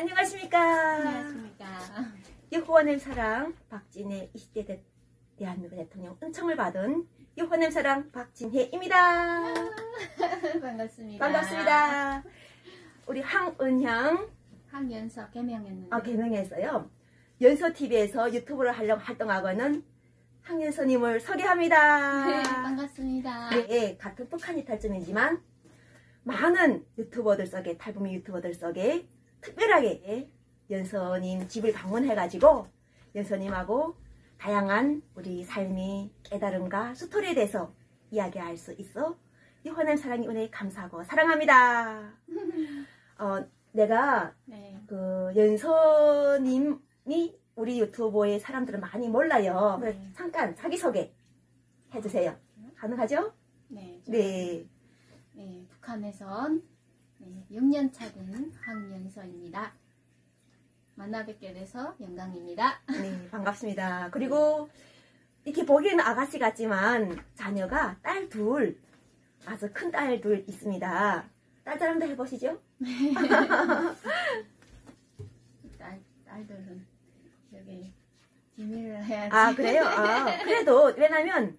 안녕하십니까. 안녕하십니까. 여호와의 사랑 박진혜 20대 대한민국 대통령 은총을 받은 여호와의 사랑 박진혜입니다. 반갑습니다. 반갑습니다. 우리 황은향 황연서 개명했는데. 개명했어요. 연서TV에서 유튜브를 하려고 활동하고는 황연서님을 소개합니다. 네, 반갑습니다. 네, 같은 북한 이탈쯤이지만 많은 유튜버들 속에, 탈북민 유튜버들 속에 특별하게 연서님 집을 방문해가지고 연서님하고 다양한 우리 삶의 깨달음과 스토리에 대해서 이야기할 수 있어 여호와의 사랑이 은혜에 감사하고 사랑합니다. 내가 네. 그 연서님이 우리 유튜버의 사람들은 많이 몰라요. 그래서 네. 잠깐 자기소개 해주세요. 가능하죠? 네. 네. 네, 북한에선 6년 차 된 황연서입니다. 만나 뵙게 돼서 영광입니다. 네, 반갑습니다. 그리고 이렇게 보기에는 아가씨 같지만 자녀가 딸 둘, 아주 큰 딸 둘 있습니다. 딸 자랑도 해보시죠? 딸들은 여기 비밀을 해야지. 아, 그래요? 그래도 왜냐면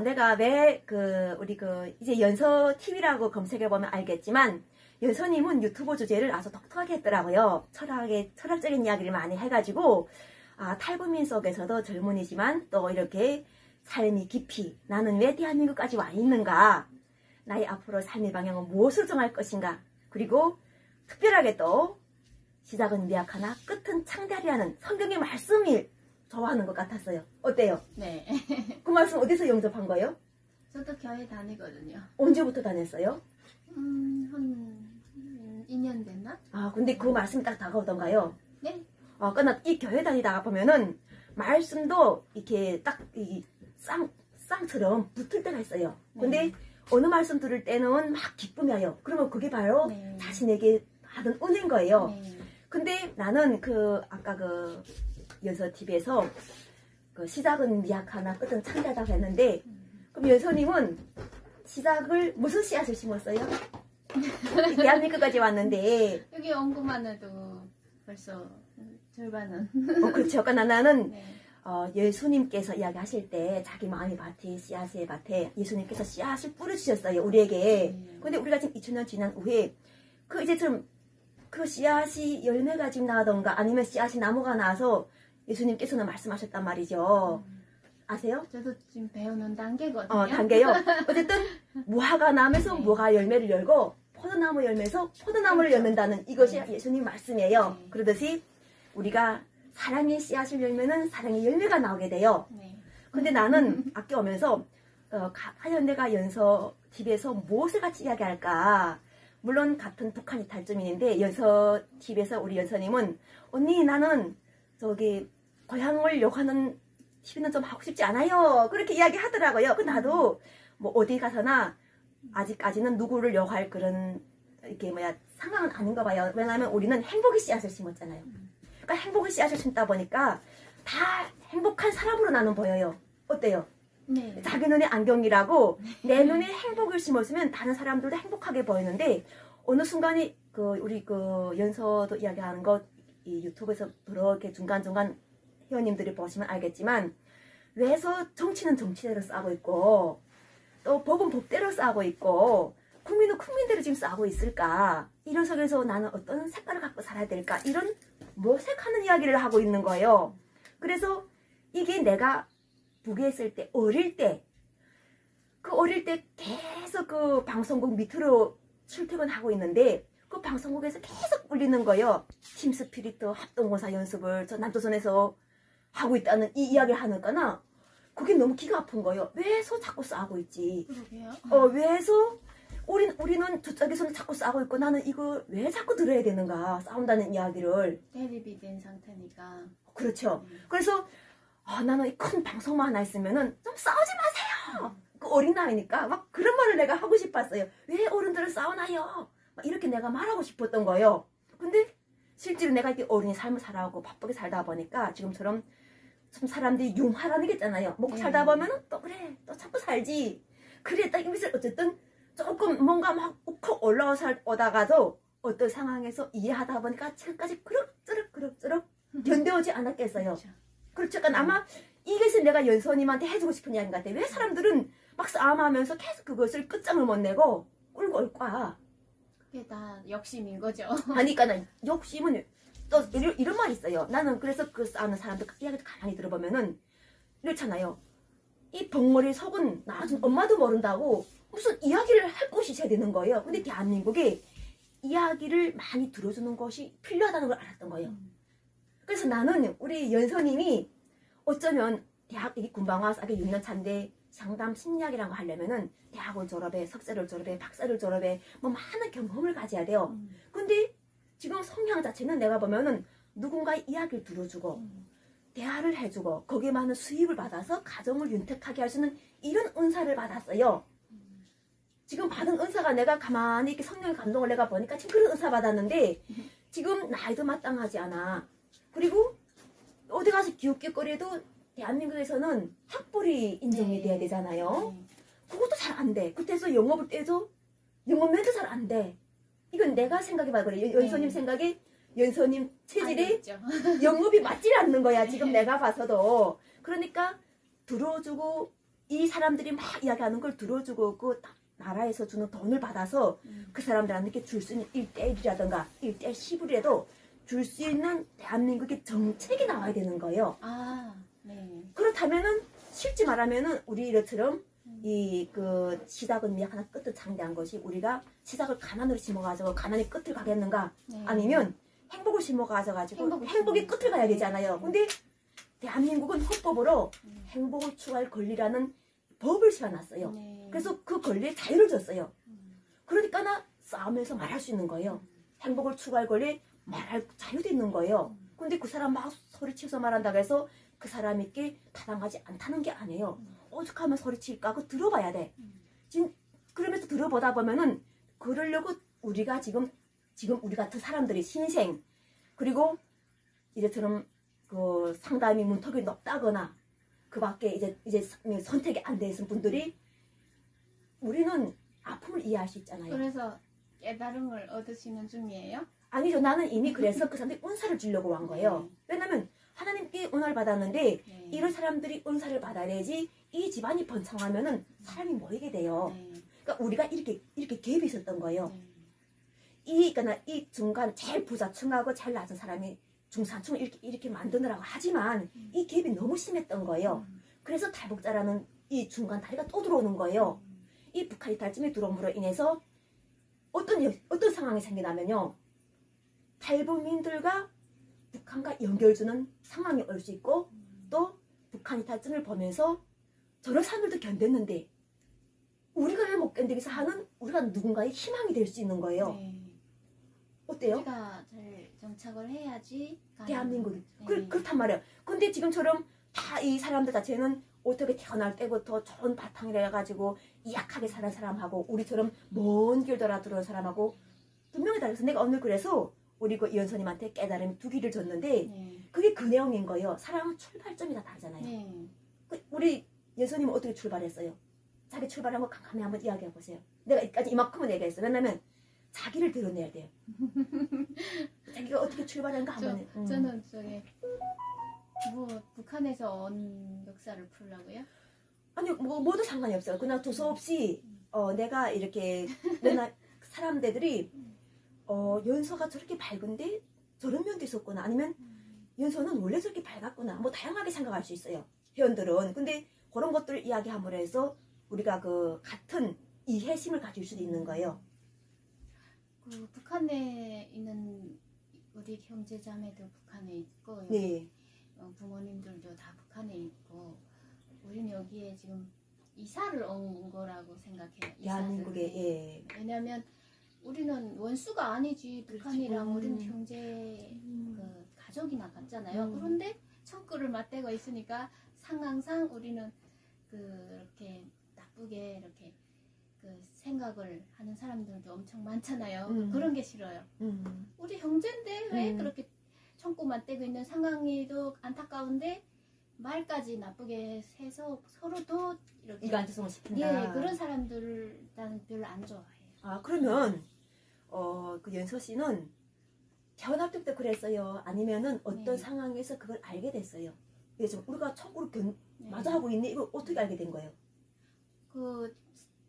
내가 왜 우리 이제 연서TV라고 검색해보면 알겠지만 연서님은 유튜브 주제를 아주 독특하게 했더라고요. 철학적인 이야기를 많이 해가지고 탈북민 속에서도 젊은이지만 또 이렇게 삶이 깊이 나는 왜 대한민국까지 와 있는가, 나의 앞으로 삶의 방향은 무엇을 정할 것인가, 그리고 특별하게 또 시작은 미약하나 끝은 창대하리라는 성경의 말씀을 좋아하는 것 같았어요. 어때요? 네. 그 말씀 어디서 영접한 거예요? 저도 교회 다니거든요. 언제부터 다녔어요? 한 2년 됐나? 근데 그 말씀이 딱 다가오던가요? 네. 그러나 이 교회 다니다가 보면은 말씀도 이렇게 딱 쌍처럼 붙을 때가 있어요. 근데 어느 말씀 들을 때는 막 기쁨이 와요. 그러면 그게 바로 네. 자신에게 받은 은혜인 거예요. 네. 근데 나는 아까 연서TV에서 시작은 미약하나 끝은 창대하다고 했는데, 그럼 연서님은 시작을 무슨 씨앗을 심었어요? 대한민국까지 왔는데. 여기 온 것만 해도 벌써 절반은. 그렇죠. 그러니까 나는 네. 예수님께서 이야기하실 때 자기 마음의 밭에, 씨앗의 밭에 예수님께서 씨앗을 뿌려주셨어요, 우리에게. 근데 우리가 지금 2000년 지난 후에 이제 좀 그 씨앗이 열매가 지금 나던가 아니면 씨앗이 나무가 나서 예수님께서는 말씀하셨단 말이죠. 아세요? 저도 지금 배우는 단계거든요. 단계요. 어쨌든 무화과 나무에서 네. 무화과 열매를 열고 포도나무 열매에서 포도나무를 그렇죠. 열는다는 이것이 네. 예수님 말씀이에요. 네. 그러듯이 우리가 사랑의 씨앗을 열면은 사랑의 열매가 나오게 돼요. 네. 근데 나는 아껴 오면서 과연 내가 연서TV에서 무엇을 같이 이야기할까? 물론 같은 북한 이탈쯤인데 연서TV에서 우리 연서님은 언니 나는 고향을 욕하는 TV는 좀 하고 싶지 않아요. 그렇게 이야기하더라고요. 나도 뭐 어디 가서나 아직까지는 누구를 욕할 그런 상황은 아닌가 봐요. 왜냐하면 우리는 행복의 씨앗을 심었잖아요. 그러니까 행복의 씨앗을 심다 보니까 다 행복한 사람으로 나는 보여요. 어때요? 네. 자기 눈에 안경이라고 내 눈에 행복을 심었으면 다른 사람들도 행복하게 보이는데 어느 순간에 우리 연서도 이야기하는 거 이 유튜브에서 이렇게 중간중간 회원님들이 보시면 알겠지만 왜서 정치는 정치대로 싸고 있고 또 법은 법대로 싸고 있고 국민은 국민대로 지금 싸고 있을까? 이런 속에서 나는 어떤 색깔을 갖고 살아야 될까? 이런 모색하는 이야기를 하고 있는 거예요. 그래서 이게 내가 북에 있을 때 어릴 때 계속 방송국 밑으로 출퇴근하고 있는데 그 방송국에서 계속 울리는 거예요. 팀스피리트 합동원사 연습을 저 남조선에서 하고 있다는 이 이야기를 하니까나 그게 너무 기가 아픈 거예요. 왜서 자꾸 싸우고 있지? 그러게요. 왜서 우리는 저쪽에서는 자꾸 싸우고 있고 나는 이거 왜 자꾸 들어야 되는가? 싸운다는 이야기를. 대립이 된 상태니까. 그렇죠. 그래서 나는 큰 방송만 하나 있으면은 좀 싸우지 마세요. 어린 나이니까 막 그런 말을 내가 하고 싶었어요. 왜 어른들을 싸우나요? 막 이렇게 내가 말하고 싶었던 거예요. 근데 실제로 내가 이렇게 어린이 삶을 살아오고 바쁘게 살다 보니까 지금처럼 좀 사람들이 융화라는 게 있잖아요. 먹고 살다 보면은 또 그래 또 자꾸 살지. 그래 딱 이것을 어쨌든 조금 뭔가 막 욱욱 올라오다가도 어떤 상황에서 이해하다 보니까 지금까지 그럭저럭 견뎌오지 않았겠어요. 그렇죠. 그렇죠. 그러니까 아마 이것을 내가 연서님한테 해주고 싶은 이야기 같아. 왜 사람들은 막 싸움하면서 계속 그것을 끝장을 못 내고 끌고 올 거야. 그게 다 욕심인 거죠. 하니까 는 욕심은 또 이런 말이 있어요. 나는 그래서 그 싸우는 사람들 이야기를 가만히 들어보면은 이렇잖아요. 이 벙어리 속은 나중 엄마도 모른다고 무슨 이야기를 할 곳이 있어야 되는 거예요. 근데 대한민국에 이야기를 많이 들어주는 것이 필요하다는 걸 알았던 거예요. 그래서 나는 우리 연서님이 어쩌면 대학 군방와 6년 차인데 상담 심리학이라는 거 하려면은 대학을 졸업해, 석사를 졸업해, 박사를 졸업해 뭐 많은 경험을 가져야 돼요. 근데 지금 성향 자체는 내가 보면은 누군가의 이야기를 들어주고 대화를 해주고 거기에 많은 수입을 받아서 가정을 윤택하게 할 수 있는 이런 은사를 받았어요. 지금 받은 은사가 내가 가만히 이렇게 성령의 감동을 내가 보니까 지금 그런 은사 받았는데 지금 나이도 마땅하지 않아. 그리고 어디 가서 기웃기웃거려도 대한민국에서는 학벌이 인정이 돼야 되잖아요. 그것도 잘 안 돼. 그때서 영업을 떼도 영업면도 잘 안 돼. 이건 내가 생각해봐. 그래. 연서님 생각에 연서님 체질이 영업이 맞질 않는 거야. 지금 내가 봐서도. 그러니까 들어주고 이 사람들이 막 이야기하는 걸 들어주고 그 나라에서 주는 돈을 받아서 그 사람들한테 줄 수 있는 1대1이라든가 1대10이라도 줄 수 있는 대한민국의 정책이 나와야 되는 거예요. 아, 네. 그렇다면은 실제 말하면은 우리 이처럼 이 그 시작은 미약하나 끝을 창대한 것이 우리가 시작을 가난으로 심어가지고 가난의 끝을 가겠는가? 네. 아니면 행복을 심어가지고 행복의 끝을 가야 되잖아요. 근데 대한민국은 헌법으로 행복을 추구할 권리라는 법을 세워놨어요. 네. 그래서 그 권리에 자유를 줬어요. 그러니까 나 싸우면서 말할 수 있는 거예요. 행복을 추구할 권리에 말할 자유도 있는 거예요. 근데 그 사람 막 소리치면서 말한다고 해서 그 사람에게 타당하지 않다는 게 아니에요. 오죽하면 소리칠까? 그거 들어봐야 돼. 지금 그러면서 들어보다 보면은 그러려고 우리가 지금 우리 같은 사람들이 신생 그리고 이제처럼 그 상담이 문턱이 높다거나 그 밖에 이제 선택이 안 돼 있는 분들이 우리는 아픔을 이해할 수 있잖아요. 그래서 깨달음을 얻으시는 중이에요? 아니죠. 나는 이미 그래서 그 사람들이 은사를 주려고 한 거예요. 왜냐면 하나님께 은혜를 받았는데 이런 사람들이 은사를 받아야지 이 집안이 번창하면은 사람이 모이게 돼요. 그러니까 우리가 이렇게 갭이 있었던 거예요. 그러니까 이 중간 제일 부자층하고 제일 낮은 사람이 중산층 이렇게 만드느라고 하지만 이 갭이 너무 심했던 거예요. 그래서 탈북자라는 이 중간 다리가 또 들어오는 거예요. 이 북한 이탈쯤에 들어옴으로 인해서 어떤 상황이 생기냐면요. 탈북민들과 북한과 연결주는 상황이 올 수 있고 또 북한 이탈증을 보면서 저런 사람들도 견뎠는데 우리가 왜 못 견디겠어 하는 우리가 누군가의 희망이 될 수 있는 거예요. 네. 어때요? 우리가 잘 정착을 해야지 대한민국이. 네. 그렇단 말이에요. 근데 지금처럼 다 이 사람들 자체는 어떻게 태어날 때부터 좋은 바탕이라 해가지고 약하게 사는 사람하고 우리처럼 먼 길 돌아 들어온 사람하고 분명히 다르서 내가 오늘 그래서 우리 그 이현선님한테 깨달음 두 길을 줬는데 그게 그 내용인 거예요. 사람은 출발점이 다 다르잖아요. 우리 이현선님은 어떻게 출발했어요? 자기 출발한 거 캄캄히 한번 이야기해 보세요. 내가 여기까지 이만큼은 얘기했어요. 왜냐면 자기를 드러내야 돼요. 자기가 어떻게 출발한가 한번. 저는 저기 뭐 북한에서 온 역사를 풀라고요? 아니 뭐도 상관이 없어요. 그냥 두서없이 내가 이렇게 맨날 사람들이 연서가 저렇게 밝은데 저런 면도 있었구나. 아니면 연서는 원래 저렇게 밝았구나. 뭐 다양하게 생각할 수 있어요. 회원들은. 근데 그런 것들을 이야기함으로 해서 우리가 그 같은 이해심을 가질 수도 있는 거예요. 그 북한에 있는 우리 형제자매도 북한에 있고 네. 부모님들도 다 북한에 있고 우리는 여기에 지금 이사를 온 거라고 생각해요. 대한민국에 예. 왜냐면 우리는 원수가 아니지. 북한이랑 우리는 형제 그 가족이나 같잖아요. 그런데 청구를 맞대고 있으니까 상황상 우리는 그렇게 나쁘게 이렇게 그 생각을 하는 사람들도 엄청 많잖아요. 그런 게 싫어요. 우리 형제인데 왜 그렇게 청구 맞대고 있는 상황이도 안타까운데 말까지 나쁘게 해서 서로도 이렇게 이거 안 좋으면 시킨다. 예, 그런 사람들 나는 별로 안 좋아해요. 아 그러면 그 연서 씨는 태어날 때부터 그랬어요? 아니면은 어떤 네. 상황에서 그걸 알게 됐어요? 그래서 우리가 참고로 네. 마저 하고 있네? 이걸 어떻게 알게 된 거예요? 그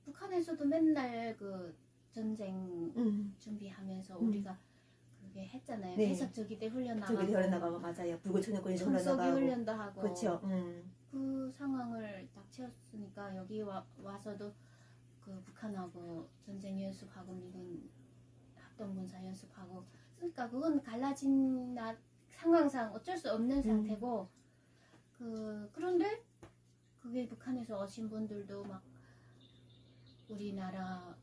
북한에서도 맨날 그 전쟁 준비하면서 우리가 그게 했잖아요. 네. 해석저기대 훈련 나가고. 저기 흘러나가고 맞아요. 불구천연권에서 청소기 흘러나가고. 훈련도 하고. 그렇죠. 그 상황을 딱 채웠으니까 여기 와서도 그 북한하고 전쟁 연습하고 미군 합동군사 연습하고 그러니까 그건 갈라진 상황상 어쩔 수 없는 상태고 그런데 그게 북한에서 오신 분들도 막 우리나라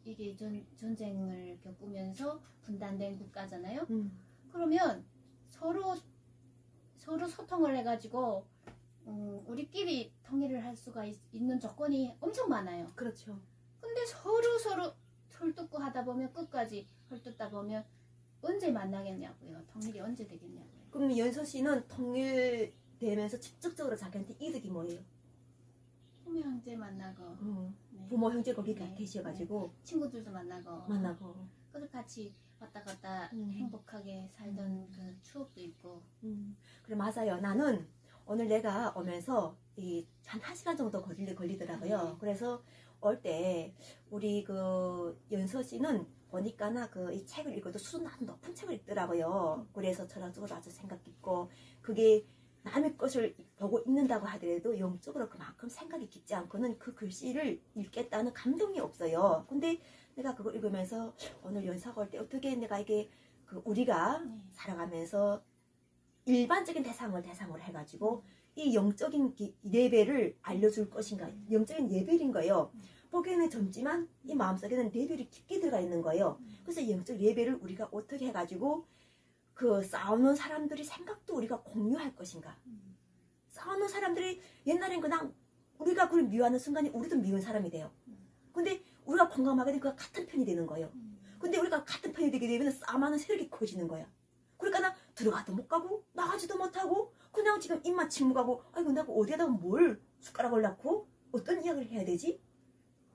이게 전쟁을 겪으면서 분단된 국가잖아요. 그러면 서로 소통을 해가지고 우리끼리 통일을 할 수가 있는 조건이 엄청 많아요. 그렇죠. 근데 서로 헐뜯고 하다 보면 끝까지 헐뜯다 보면 언제 만나겠냐고요. 통일이 언제 되겠냐고요. 그럼 연서 씨는 통일되면서 직접적으로 자기한테 이득이 뭐예요? 부모 형제 만나고 네. 부모 형제 거기 네. 계셔가지고 네. 친구들도 만나고 그래서 같이 왔다 갔다 행복하게 살던 그 추억도 있고. 그래 맞아요. 나는 오늘 내가 오면서 한 1시간 정도 걸리더라고요. 그래서 올 때 우리 그 연서 씨는 보니까나 이 책을 읽어도 수준 아주 높은 책을 읽더라고요. 그래서 철학적으로 아주 생각 깊고 그게 남의 것을 보고 읽는다고 하더라도 영적으로 그만큼 생각이 깊지 않고는 그 글씨를 읽겠다는 감동이 없어요. 근데 내가 그걸 읽으면서 오늘 연사가 올 때 어떻게 내가 이게 우리가 살아가면서 일반적인 대상으로 해가지고 이 영적인 레벨을 알려줄 것인가. 영적인 레벨인 거예요. 보기에는 젊지만 이 마음속에는 레벨이 깊게 들어가 있는 거예요. 그래서 영적 레벨을 우리가 어떻게 해가지고 그 싸우는 사람들이 생각도 우리가 공유할 것인가. 싸우는 사람들이 옛날엔 그냥 우리가 그걸 미워하는 순간에 우리도 미운 사람이 돼요. 근데 우리가 공감하게 되면 그가 같은 편이 되는 거예요. 근데 우리가 같은 편이 되게 되면 싸움하는 세력이 커지는 거야. 그러니까 나 들어가도 못 가고 나가지도 못하고 그냥 지금 입만 침묵하고 아이고 내가 어디에다가 뭘 숟가락을 넣고 어떤 이야기를 해야 되지?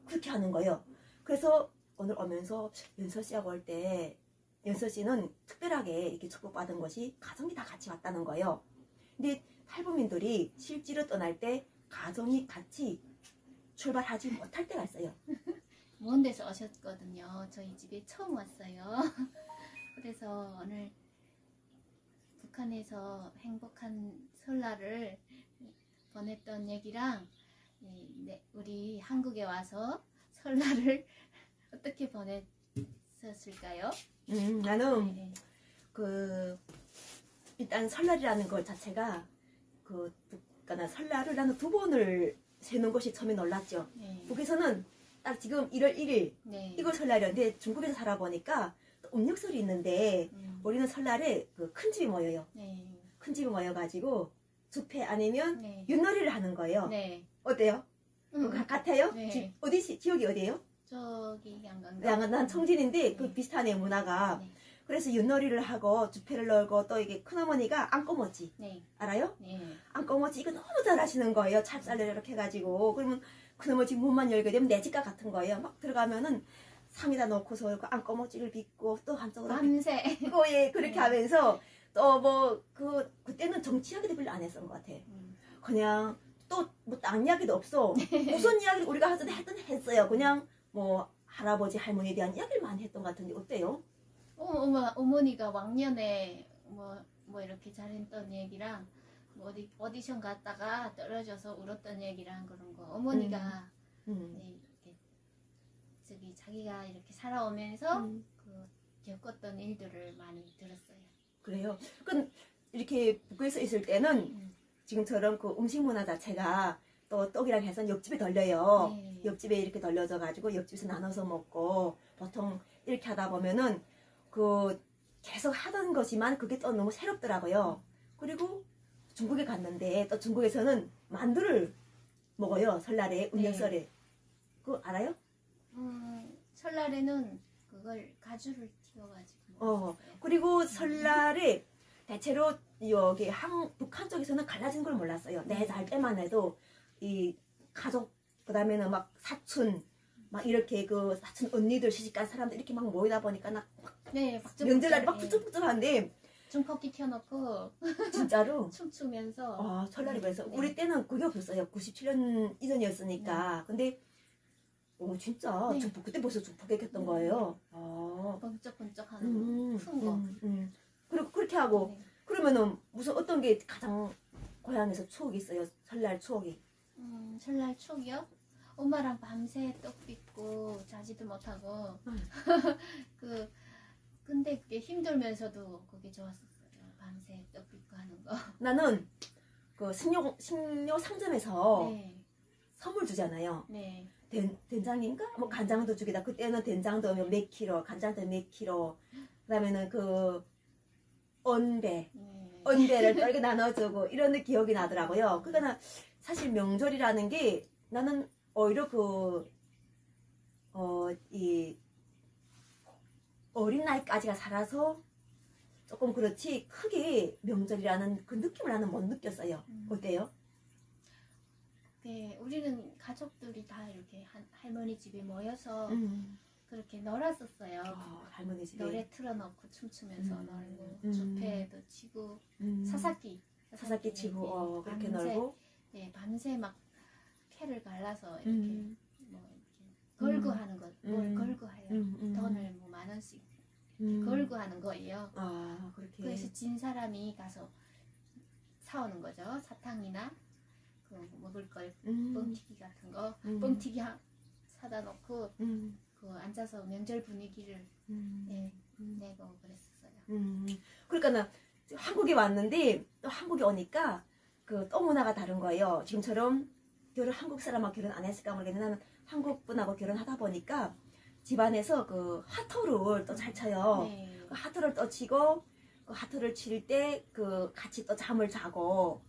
그렇게 하는 거예요. 그래서 오늘 오면서 연서 씨하고 올 때 연서 씨는 특별하게 이렇게 축복받은 것이 가정이 다 같이 왔다는 거예요. 근데 탈북민들이 실제로 떠날 때 가정이 같이 출발하지 못할 때가 있어요. 먼 데서 오셨거든요. 저희 집에 처음 왔어요. 그래서 오늘 북한에서 행복한 설날을 보냈던 얘기랑 우리 한국에 와서 설날을 어떻게 보냈었을까요? 나는 일단 설날이라는 것 자체가 그러니까 설날을 나는 2번을 세는 것이 처음에 놀랐죠. 북에서는 딱 지금 1월 1일 이걸 설날이었는데 중국에서 살아보니까 음력설이 있는데 우리는 설날에 큰 집이 모여요. 큰 집이 모여가지고 주패 아니면 윷놀이를 하는 거예요. 어때요? 같아요? 지역이 어디예요? 저기 양강. 난 청진인데 그 비슷하네요 문화가. 그래서 윷놀이를 하고 주패를 놀고 또 이게 큰어머니가 안꼬모찌 알아요? 안꼬모찌 이거 너무 잘하시는 거예요. 찹쌀을 이렇게 해가지고 그러면 큰어머니 문만 열게 되면 내 집과 같은 거예요. 막 들어가면은 상에다 놓고서 안꼬모찌를 빚고 또 한쪽으로 밤새 빚고 그렇게 하면서 또 그때는 정치 이야기도 별로 안 했던 것 같아. 그냥 또 뭐 딴 이야기도 없어. 무슨 이야기를 우리가 했어요. 그냥 뭐 할아버지 할머니에 대한 이야기를 많이 했던 것 같은데 어때요? 어머니가 왕년에 뭐 이렇게 잘했던 얘기랑 오디션 갔다가 떨어져서 울었던 얘기랑 그런 거 어머니가 이렇게 자기가 이렇게 살아오면서 겪었던 일들을 많이 들었어요. 그래요. 그럼 이렇게 북에서 있을 때는 지금처럼 그 음식 문화 자체가 또 떡이랑 해서 옆집에 덜려요. 옆집에 이렇게 덜려져 가지고 옆집에서 나눠서 먹고 보통 이렇게 하다 보면은 계속 하던 것이만 그게 또 너무 새롭더라고요. 그리고 중국에 갔는데 또 중국에서는 만두를 먹어요. 설날에 음력설에. 그거 알아요? 설날에는 그걸 가주를 튀겨가지고 먹었어요. 그리고 설날에 대체로 여기 북한 쪽에서는 갈라진 걸 몰랐어요. 내 날 때만 해도 이 가족 그다음에는 막 사촌 막 이렇게 그 사촌 언니들 시집간 사람들 이렇게 막 모이다 보니까 나 네, 명절날이 막 예. 북적북적한데 중폭기 켜놓고 진짜로 춤추면서 아 설날이 그래서 네. 우리 때는 그게 없었어요. 97년 이전이었으니까. 근데 진짜 네. 중폭 그때 벌써 중폭에 켰던 거예요. 아. 번쩍번쩍하는 큰 거. 그리고 그렇게 하고 네. 그러면은 무슨 어떤 게 가장 고향에서 추억이 있어요? 설날 추억이. 설날 추억이요? 엄마랑 밤새 떡 빚고 자지도 못하고 근데 그게 힘들면서도 그게 좋았었어요. 밤새 떡 빚고 하는 거. 나는 그 신료 상점에서 네. 선물 주잖아요. 네. 된장인가? 뭐 간장도 주기다. 그때는 된장도 몇 킬로, 간장도 몇 킬로. 그다음에는 그 언배, 네. 언배를 떨게 나눠주고 이런 기억이 나더라고요. 그러니까 사실 명절이라는 게 나는 오히려 이 어린 나이까지가 살아서 조금 그렇지 크게 명절이라는 그 느낌을 나는 못 느꼈어요. 어때요? 네, 우리는 가족들이 다 이렇게 할머니 집에 모여서 그렇게 놀았었어요. 할머니 집에 노래 틀어놓고 춤추면서 놀고 주패도 치고 사사기 치고 그렇게 놀고 네, 밤새 막 캐를 갈라서 이렇게 뭐 이렇게 걸고 하는 것, 뭘 걸고 해요. 돈을 뭐 10,000원씩 걸고 하는 거예요. 그렇게. 그래서 진 사람이 가서 사오는 거죠. 사탕이나 그 먹을 걸 뻥튀기 같은 거 뻥튀기 사다 놓고 그 앉아서 명절 분위기를 내고 그랬었어요. 그러니까 나 한국에 왔는데 또 한국에 오니까 그 또 문화가 다른 거예요. 지금처럼 한국 사람하고 결혼 안 했을까 모르겠는데 나는 한국 분하고 결혼하다 보니까 집안에서 그 하토를 또 잘 쳐요. 네. 그 하토를 또 치고 그 하토를 칠 때 그 같이 또 잠을 자고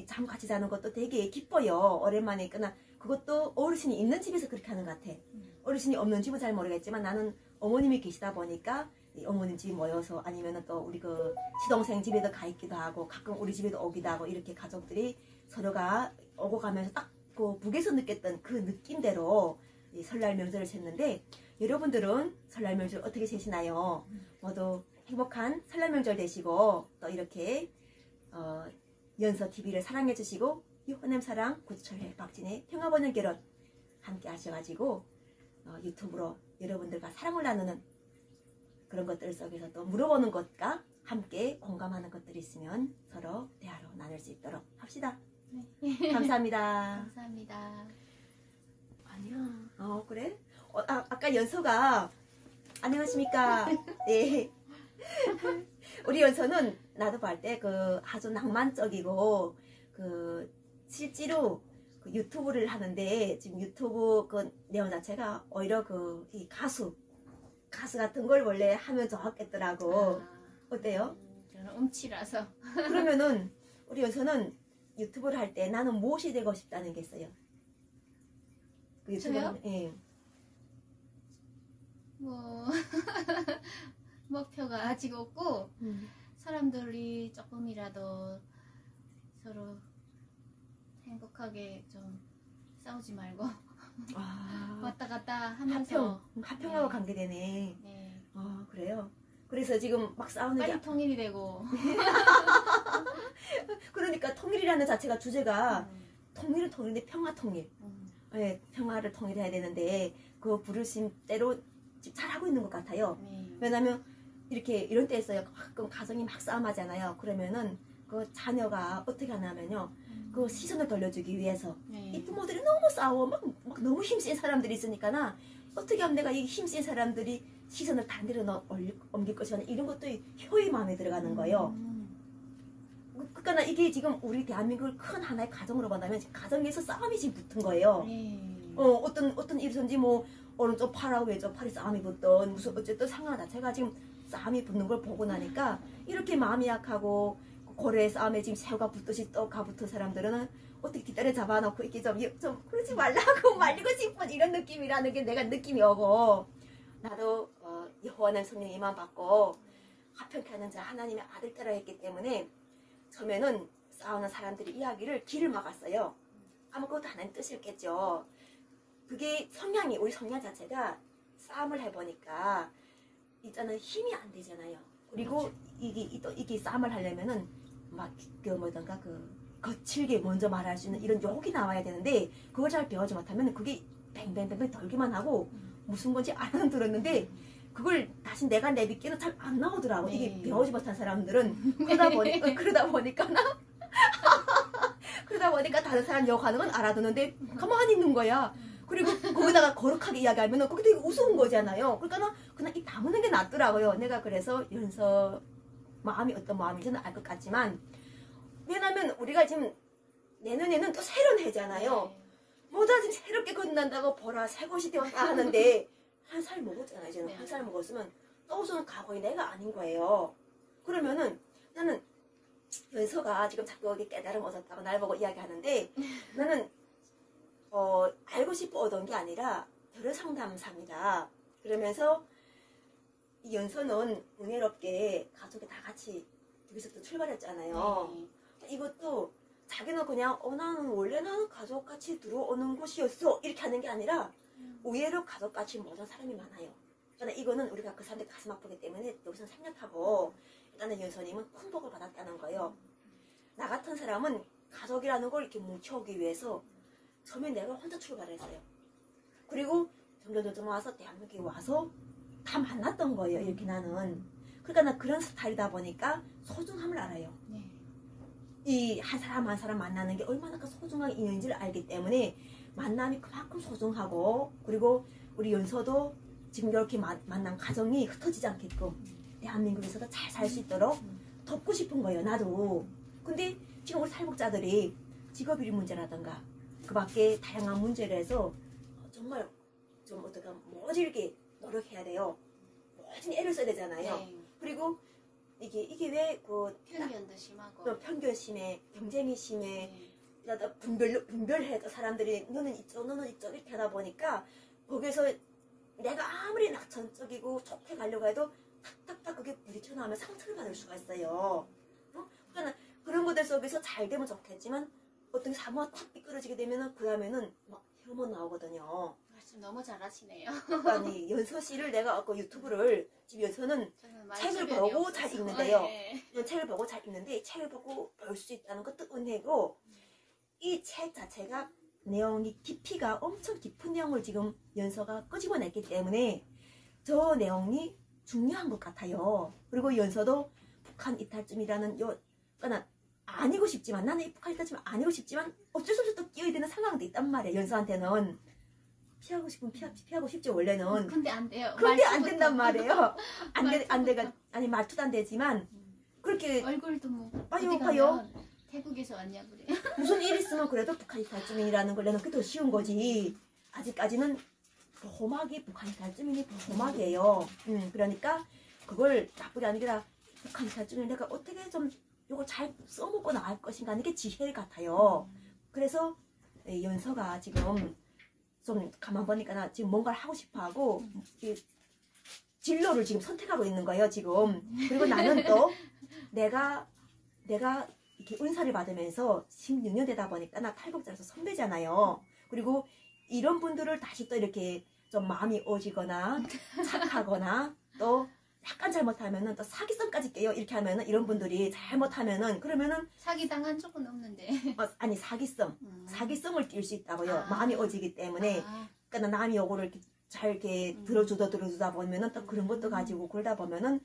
잠 같이 자는 것도 되게 기뻐요. 오랜만에 그나 그것도 어르신이 있는 집에서 그렇게 하는 것 같아. 어르신이 없는 집은 잘 모르겠지만 나는 어머님이 계시다 보니까 이 어머님 집에 모여서 아니면은 또 우리 그 시동생 집에도 가 있기도 하고 가끔 우리 집에도 오기도 하고 이렇게 가족들이 서로가 오고 가면서 딱 그 북에서 느꼈던 그 느낌대로 이 설날 명절을 챘는데 여러분들은 설날 명절 어떻게 채시나요? 모두 행복한 설날 명절 되시고 또 이렇게 연서 TV를 사랑해 주시고 유호남 사랑 구철회 박진의 평화번영 결혼 함께 하셔가지고 유튜브로 여러분들과 사랑을 나누는 그런 것들 속에서 또 물어보는 것과 함께 공감하는 것들이 있으면 서로 대화로 나눌 수 있도록 합시다. 네. 감사합니다. 감사합니다. 아니야. 그래? 아까 연서가 안녕하십니까? 네. 우리 연서는 나도 볼 때 그 아주 낭만적이고 그 실제로 그 유튜브를 하는데 지금 유튜브 그 내용 자체가 오히려 그 이 가수 같은 걸 원래 하면 좋았겠더라고. 어때요? 저는 음치라서. 그러면은 우리 연서는 유튜브를 할 때 나는 무엇이 되고 싶다는 게 있어요? 그 저요? 예. 뭐 목표가 아직 없고 사람들이 조금이라도 서로 행복하게 좀 싸우지 말고 왔다 갔다 하면서 화평하고 관계되네. 네. 그래요. 그래서 지금 막 싸우는 빨리 게 통일이 되고 그러니까 통일이라는 자체가 주제가 통일은 통일인데 평화 통일. 네, 평화를 통일해야 되는데 그 부르심대로 잘하고 있는 것 같아요. 네. 왜냐면 이렇게 이런 때 있어요. 가끔 가정이 막 싸움하잖아요. 그러면은 그 자녀가 어떻게 하냐면요. 그 시선을 돌려주기 위해서 네. 이 부모들이 너무 싸워 막 너무 힘센 사람들이 있으니까나 어떻게 하면 내가 이 힘센 사람들이 시선을 다른 데로 옮길 것이냐 이런 것도 효의 마음에 들어가는 거예요. 그러니까 이게 지금 우리 대한민국을 큰 하나의 가정으로 본다면 가정에서 싸움이 지금 붙은 거예요. 네. 어떤 일이든지 뭐 오른쪽 팔하고 왼쪽 팔이 싸움이 붙던 무슨 어쨌든 상황 자체가 지금 싸움이 붙는 걸 보고 나니까 이렇게 마음이 약하고 고래의 싸움에 지금 새우가 붙듯이 또 가붙은 사람들은 어떻게 뒷다리 잡아놓고 이렇게 좀 그러지 말라고 말리고 싶은 이런 느낌이라는 게 내가 느낌이 오고 나도 여호와는 성령님만 받고 화평케 하는 자 하나님의 아들 따라 했기 때문에 처음에는 싸우는 사람들이 이야기를 길을 막았어요. 아무것도 하나님 뜻이었겠죠. 그게 성향이 우리 성향 자체가 싸움을 해보니까 있잖아요. 힘이 안 되잖아요. 그리고 그렇죠. 이게 싸움을 하려면은 막 그 뭐던가 그 거칠게 먼저 말할 수 있는 이런 욕이 나와야 되는데 그걸 잘 배우지 못하면 그게 뱅뱅뱅뱅 돌기만 하고 무슨 건지 알아들었는데 그걸 다시 내가 내뱉기는 잘 안 나오더라고. 네. 이게 배우지 못한 사람들은 그러다 보니까 다른 사람 욕하는 건 알아듣는데 가만히 있는 거야. 그리고 거기다가 거룩하게 이야기하면 그게 되게 우스운 거잖아요. 그러니까 그냥 입 다무는 게 낫더라고요. 내가 그래서 연서 마음이 어떤 마음인지는 알 것 같지만 왜냐면 우리가 지금 내년에는 또 새로운 해잖아요. 뭐다 지금 새롭게 끝난다고 보라 새것이 되었다 하는데 한 살 먹었잖아요. 이제는 네. 한 살 먹었으면 떠오르는 과거의 내가 아닌 거예요. 그러면은 나는 연서가 지금 자꾸 여기 깨달음 얻었다고 날 보고 이야기하는데 나는 알고 싶어 얻은 게 아니라 별의 상담사입니다. 그러면서 이 연서는 은혜롭게 가족이 다 같이 둘이서 출발했잖아요. 이것도 자기는 그냥 나는 원래는 가족같이 들어오는 곳이었어 이렇게 하는 게 아니라 의외로 가족같이 모든 사람이 많아요. 그러니까 이거는 우리가 그 사람들 가슴 아프기 때문에 여기서 생략하고 일단은 연서님은 큰 복을 받았다는 거예요. 나 같은 사람은 가족이라는 걸 이렇게 뭉쳐오기 위해서 처음에 내가 혼자 출발했어요. 그리고 점점 와서 대한민국에 와서 다 만났던 거예요. 이렇게 나는. 그러니까 나 그런 스타일이다 보니까 소중함을 알아요. 이 한 사람 한 사람 만나는 게 얼마나 그 소중한 인연인지를 알기 때문에 만남이 그만큼 소중하고 그리고 우리 연서도 지금 이렇게 만난 가정이 흩어지지 않게끔 대한민국에서도 잘 살 수 있도록 돕고 싶은 거예요. 나도. 근데 지금 우리 탈북자들이 직업비리 문제라든가 그 밖에 다양한 문제를 해서 정말 좀 어떻게 모질게 노력해야 돼요. 모든 애를 써야 되잖아요. 그리고 이게 왜 그 편견도 심하고 편견 심해, 경쟁이 심해, 이러다 분별해서 사람들이 너는 이쪽 이렇게 하다 보니까 거기서 내가 아무리 낙천적이고 좋게 가려고 해도 탁탁탁 그게 부딪혀 나오면 상처를 받을 수가 있어요. 그러니까 그런 것들 속에서 잘 되면 좋겠지만 어떤 사모가 탁 미끄러지게 되면은 그 다음에는 막 혐오 나오거든요. 말씀 너무 잘하시네요. 그러니까 이 연서 씨를 내가 유튜브를 지금 연서는 책을 보고 잘 읽는데요. 책을 보고 잘 읽는데 책을 보고 볼 수 있다는 것도 은혜고 이 책 자체가 내용이 깊이가 엄청 깊은 내용을 지금 연서가 끄집어냈기 때문에 저 내용이 중요한 것 같아요. 그리고 연서도 북한 이탈쯤이라는 그러니까 아니고 싶지만 나는 이 북한 이탈쯤 아니고 싶지만 어쩔 수 없이 또 끼어야 되는 상황도 있단 말이에요. 연서한테는 피하고 싶으면 피하고 싶죠 원래는. 근데 안 돼요. 근데 안 된단 말이에요. 아니 말투도 안 되지만 그렇게 얼굴도 뭐 빨리 어디 오파요. 가면 태국에서 왔냐 그래. 무슨 일 있으면 그래도 북한 이탈주민이라는 걸 내놓기 더 쉬운 거지. 아직까지는 보호막이 북한 이탈주민이 보호막이에요. 그러니까 그걸 나쁘게 아니라 북한 이탈주민 내가 어떻게 좀 이걸 잘 써먹고 나갈 것인가 하는 게 지혜 같아요. 그래서 연서가 지금 좀 가만 보니까 나 지금 뭔가를 하고 싶어하고 진로를 지금 선택하고 있는 거예요 지금. 그리고 나는 또 내가 이렇게 은사를 받으면서 16년 되다 보니까 나 탈북자로서 선배잖아요. 그리고 이런 분들을 다시 또 이렇게 좀 마음이 오지거나 착하거나 또 약간 잘못하면은 또 사기성까지 깨요. 이렇게 하면은 이런 분들이 잘못하면은 그러면은 사기 당한 적은 없는데. 아니 사기성을 띌 수 있다고요. 마음이 오지기 때문에. 그러니까 남이 요거를 이렇게 잘 이렇게 들어주다 보면은 또 그런 것도 가지고 그러다 보면은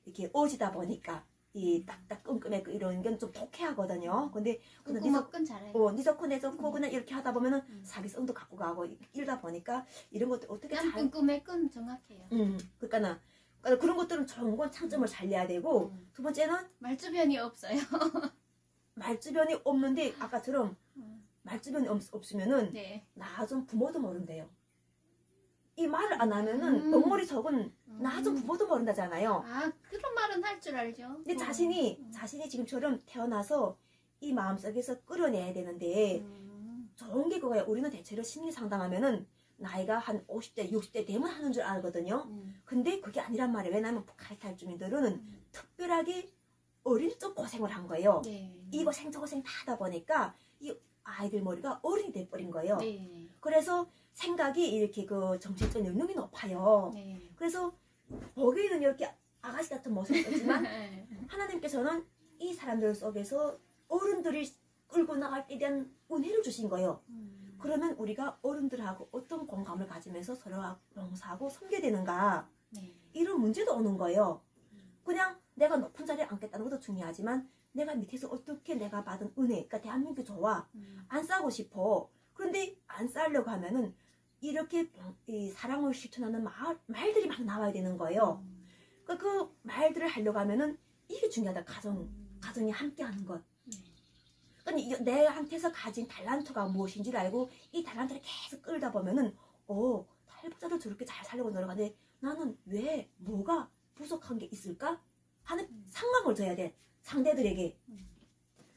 이렇게 오지다 보니까 이 딱딱 끔끔하고 이런 게 좀 독해하거든요. 근데 끈끈 잘해. 니 좋고 내 좋고 그냥 이렇게 하다 보면은 사기성도 갖고 가고 이러다 보니까 이런 것도 어떻게 잘 끈끈 정확해요. 그러니까 그런 것들은 좋은 건 장점을 잘 내야 되고 두 번째는 말주변이 없어요. 말주변이 없는데 아까처럼 말주변이 없으면은 네. 나 좀 부모도 모른대요. 이 말을 안 하면은 덩어리석은 나 좀 부모도 모른다잖아요. 아 그런 말은 할 줄 알죠. 근데 자신이 지금처럼 태어나서 이 마음속에서 끌어내야 되는데 좋은 게 그거예요. 우리는 대체로 심리 상담하면은 나이가 한 50대 60대 되면 하는 줄 알거든요. 근데 그게 아니란 말이에요. 왜냐하면 북한 탈주민들은 특별하게 어릴 적 고생을 한 거예요. 네. 이 고생 저 고생 다 하다 보니까 이 아이들 머리가 어른이 돼버린 거예요. 네. 그래서 생각이 이렇게 그 정신적 연령이 높아요. 네. 그래서 보기에는 이렇게 아가씨 같은 모습이 있지만 네. 하나님께서는 이 사람들 속에서 어른들이 끌고 나갈 때 대한 은혜를 주신 거예요. 그러면 우리가 어른들하고 어떤 공감을 가지면서 서로 봉사하고 섬겨야 되는가, 네. 이런 문제도 오는 거예요. 그냥 내가 높은 자리에 앉겠다는 것도 중요하지만 내가 밑에서 어떻게 내가 받은 은혜, 그러니까 대한민국 좋아, 안 싸고 싶어. 그런데 안 싸려고 하면은 이렇게 이 사랑을 실천하는 말들이 막 나와야 되는 거예요. 그러니까 그 말들을 하려고 하면은 이게 중요하다. 가정이 함께하는 것. 그러니까 내한테서 가진 달란트가 무엇인지를 알고 이 달란트를 계속 끌다 보면은 탈북자도 저렇게 잘 살려고 노력하는데 나는 왜 뭐가 부족한 게 있을까 하는 상황을 줘야 돼. 상대들에게.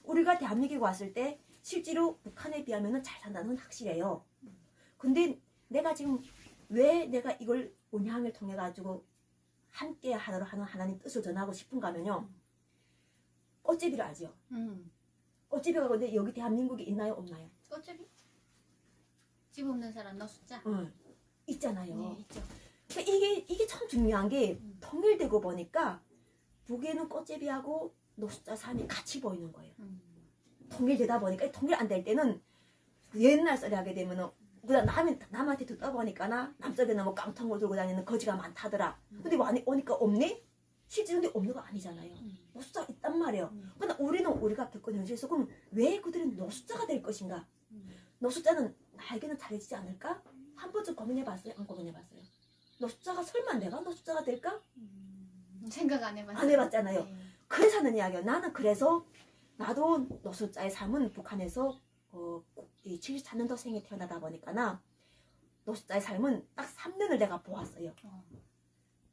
우리가 대한민국에 왔을 때 실제로 북한에 비하면은 잘 산다는 건 확실해요. 근데 내가 지금 왜 내가 이걸 운향을 통해 가지고 함께 하도록 하는 하나님 뜻을 전하고 싶은가 하면요. 꽃제비를 알죠? 꽃제비가 근데 여기 대한민국에 있나요? 없나요? 꽃제비? 집 없는 사람 너 숫자? 응. 있잖아요. 네, 있죠. 그러니까 이게 참 중요한 게 통일되고 보니까 북에는 꽃제비하고 노숙자 삶이 같이 보이는 거예요. 통일되다 보니까 통일 안 될 때는 옛날 소리 하게 되면은 그냥 남한테 듣다 보니까나 남쪽에는 뭐 깡통을 들고 다니는 거지가 많다더라. 근데 오니까 없네? 실제 근데 없는 거 아니잖아요. 노숙자가 있단 말이에요. 근데 우리가 겪은 현실에서 그럼 왜 그들은 노숙자가 될 것인가? 노숙자는 나에게는 잘해지지 않을까? 한 번쯤 고민해봤어요? 안 고민해봤어요? 노숙자가 설마 내가 노숙자가 될까? 생각 안 해봤어요. 안 해봤잖아요. 네. 그래서 하는 이야기예요. 나는 그래서 나도 노숙자의 삶은 북한에서 74년도 생에 태어나다 보니까 노숙자의 삶은 딱 3년을 내가 보았어요.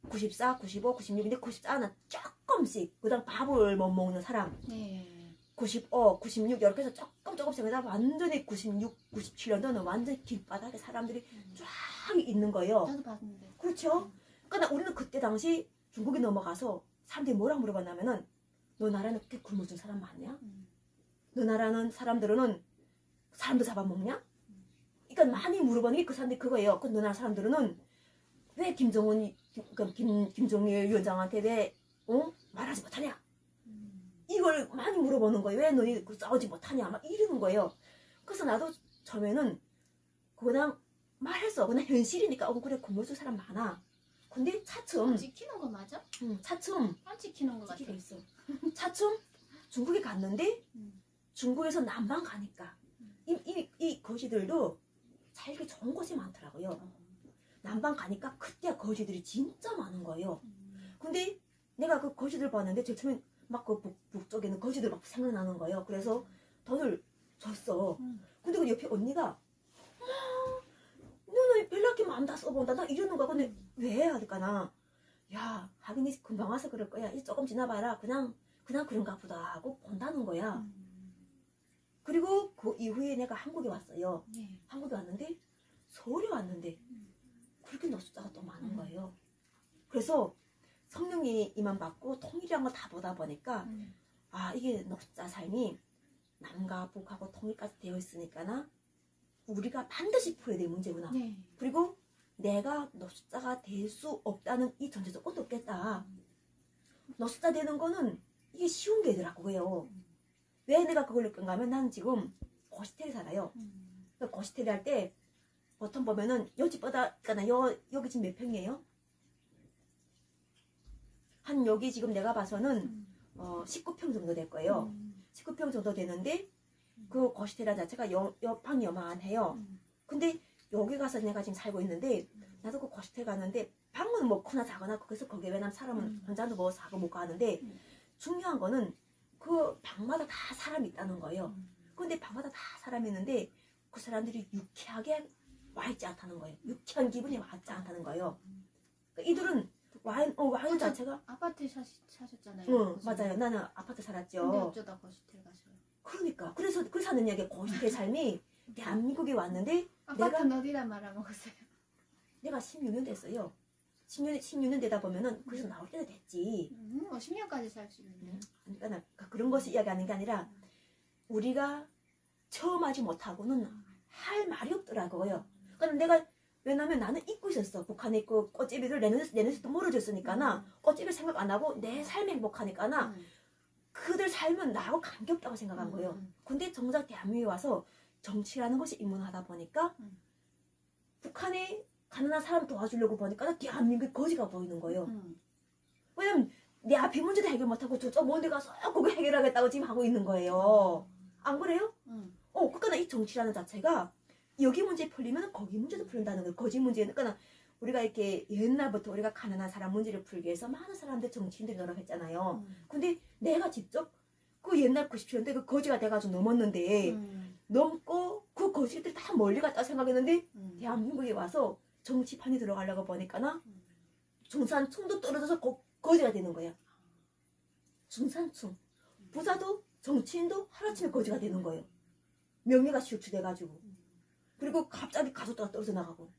94, 95, 96, 근데 94는 조금씩 그다음 밥을 못 먹는 사람. 네. 95, 96 이렇게 해서 조금씩 그다 완전히 96, 97년도는 완전히 길바닥에 사람들이 쫙 있는 거예요. 나도 봤는데. 그렇죠? 그러니까 우리는 그때 당시 중국에 넘어가서 사람들이 뭐라 물어봤냐면은 너 나라는 그렇게 굶어준 사람 많냐? 너 나라는 사람들은 사람도 잡아먹냐? 그러니까 많이 물어보는 게 그 사람들이 그거예요. 그 너 나라 사람들은 왜 김정일 위원장한테 왜 말하지 못하냐? 이걸 많이 물어보는 거예요. 왜 너희 싸우지 못하냐? 막 이러는 거예요. 그래서 나도 처음에는 그냥 말했어. 그냥 현실이니까 그래 굶어줄 사람 많아. 근데 차츰 지키는 거 맞아? 차츰 안 지키는 거 같아. 지키고 있어. 차츰 중국에 갔는데 중국에서 남방 가니까 이 거지들도 살기 좋은 곳이 많더라고요. 남방 가니까 그때 거지들이 진짜 많은 거예요. 근데 내가 그 거지들 봤는데 제일 처음에 막 그 북쪽에는 거지들 막 생각나는 거예요. 그래서 돈을 줬어. 근데 그 옆에 언니가 너는 연락이 많다 써본다 나 이러는 거야. 근데 왜 하니까나 야 하긴 금방 와서 그럴 거야. 이제 조금 지나봐라. 그냥 그런가 보다 하고 본다는 거야. 그리고 그 이후에 내가 한국에 왔어요. 네. 한국에 왔는데 서울에 왔는데 그렇게 노숙자가 또 많은 거예요. 그래서 성령이 임한 받고 통일이란 걸 다 보다 보니까 이게 노숙자 삶이 남과 북하고 통일까지 되어 있으니까나 우리가 반드시 풀어야 될 문제구나. 네. 그리고 내가 노숙자가 될 수 없다는 이 전제 조건도 없겠다. 노숙자 되는 거는 이게 쉬운 게 아니더라고요. 왜 내가 그걸 느낀가 하면 난 지금 고시텔에 살아요. 고시텔에 할 때 보통 보면은 요 집보다 그러니까 여기 지금 몇 평이에요? 한 여기 지금 내가 봐서는 19평 정도 될 거예요. 19평 정도 되는데 그 고시텔 자체가 방이 요만해요. 근데 여기 가서 내가 지금 살고 있는데 나도 그 고시텔 가는데 방은 뭐 크나 작거나 그래서 거기에 왜냐면 사람은 혼자도 뭐 사고 못 가는데 중요한 거는 그 방마다 다 사람이 있다는 거예요. 근데 방마다 다 사람이 있는데 그 사람들이 유쾌하게 와 있지 않다는 거예요. 유쾌한 기분이 왔지 않다는 거예요. 그러니까 이들은 와인 자체가 아파트 사셨잖아요. 응 맞아요. 나는 아파트 살았죠. 근데 어쩌다 고시텔 가셔요? 그러니까 그래서 하는 이야기 고시텔 삶이 대한민국에 왔는데 아파트는 어디다 말아먹었어요? 내가 16년 됐어요. 16년 되다 보면은 그래서 나올 때도 됐지. 10년까지 살 수 있는데. 그러니까 그런 것을 이야기하는 게 아니라 우리가 체험하지 못하고는 할 말이 없더라고요. 그러니까 내가 왜냐면 나는 잊고 있었어. 북한에 있고 꽃제비를 내년에서도 멀어졌으니까나 꽃제비 생각 안 하고 내 삶이 행복하니까나 그들 삶은 나하고 관계없다고 생각한 거예요. 근데 정작 대한민국에 와서 정치라는 것이 입문하다 보니까 북한에 가난한 사람 도와주려고 보니까 대한민국이 거지가 보이는 거예요. 왜냐면 내 앞에 문제도 해결 못하고 저쪽 먼 데 가서 그거 해결하겠다고 지금 하고 있는 거예요. 안 그래요? 그러니까 이 정치라는 자체가 여기 문제 풀리면 거기 문제도 풀린다는 거예요. 거지 문제. 그러니까 우리가 이렇게 옛날부터 우리가 가난한 사람 문제를 풀기 위해서 많은 사람들 정치인들이 노력했잖아요. 근데 내가 직접 그 옛날 90년대 그 거지가 돼가지고 넘었는데 넘고 그 거지들 다 멀리 갔다 생각했는데 대한민국에 와서 정치판에 들어가려고 보니까나 중산층도 떨어져서 거지가 되는 거야. 중산층. 부자도 정치인도 하루아침에 거지가 되는 거예요. 명예가 실추돼가지고. 그리고 갑자기 가족도가 떨어져 나가고.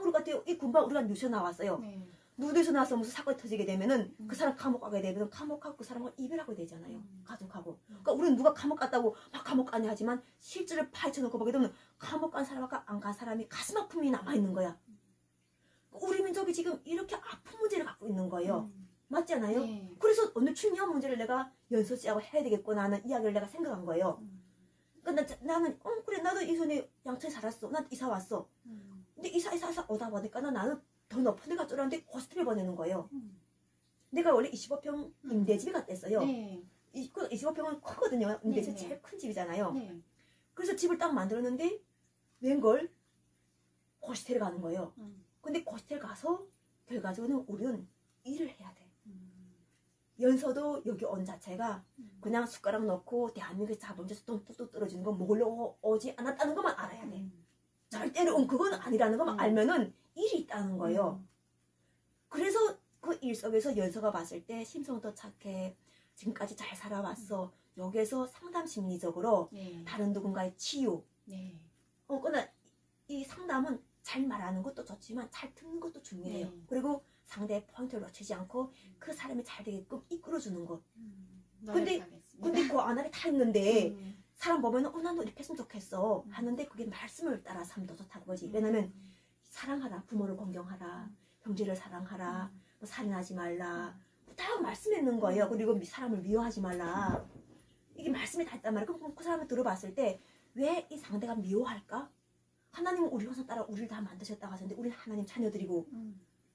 우리 같아요. 이 군방 우리가 뉴스에 나왔어요. 네. 뉴스에 나와서 무슨 사건이 터지게 되면은 그 사람 감옥 가게 되면 감옥하고 그 사람하고 이별하고 되잖아요. 가족하고. 그러니까 우리는 누가 감옥 갔다고 막 감옥 가냐 하지만 실제를 파헤쳐놓고 보게 되면 감옥 간 사람과 안 간 사람이 가슴 아픔이 남아있는 거야. 우리 민족이 지금 이렇게 아픈 문제를 갖고 있는 거예요. 맞지 않아요? 네. 그래서 어느 중요한 문제를 내가 연서 씨하고 해야 되겠구나 하는 이야기를 내가 생각한 거예요. 그러니까 나는 그래 나도 이손에 양천에 살았어. 난 이사 왔어. 근데 이사 오다 보니까 나는 더 높은 데 갔줄 알았는데 호스텔을 보내는 거예요. 내가 원래 25평 임대집에 갔댔어요. 네. 25평은 크거든요. 임대집 네, 네. 제일 큰 집이잖아요. 네. 그래서 집을 딱 만들었는데 웬걸 호스텔에 가는 거예요. 근데 호스텔 가서 결과적으로는 우리는 일을 해야 돼. 연서도 여기 온 자체가 그냥 숟가락 넣고 대한민국에 자본주의에서 돈 뚝뚝 떨어지는 거 먹으려고 오지 않았다는 것만 알아야 돼. 절대로 그건 아니라는 것만 알면은 일이 있다는 거예요. 그래서 그 일 속에서 연서가 봤을 때 심성도 착해. 지금까지 잘 살아왔어. 여기에서 상담 심리적으로 네. 다른 누군가의 치유. 네. 그러나 이 상담은 잘 말하는 것도 좋지만 잘 듣는 것도 중요해요. 네. 그리고 상대의 포인트를 놓치지 않고 그 사람이 잘 되게끔 이끌어주는 것. 노력하겠습니다. 근데 그 안에 다 있는데 사람 보면은 나도 이렇게 했으면 좋겠어 하는데 그게 말씀을 따라서 하면 더 좋다는 거지. 왜냐면 사랑하라, 부모를 공경하라, 형제를 사랑하라, 뭐 살인하지 말라, 다 말씀에 있는 거예요. 그리고 사람을 미워하지 말라. 이게 말씀이 다 있단 말이에요. 그럼 그 사람을 들어봤을 때 왜 이 상대가 미워할까? 하나님은 우리 형상 따라 우리를 다 만드셨다고 하셨는데 우리는 하나님 자녀들이고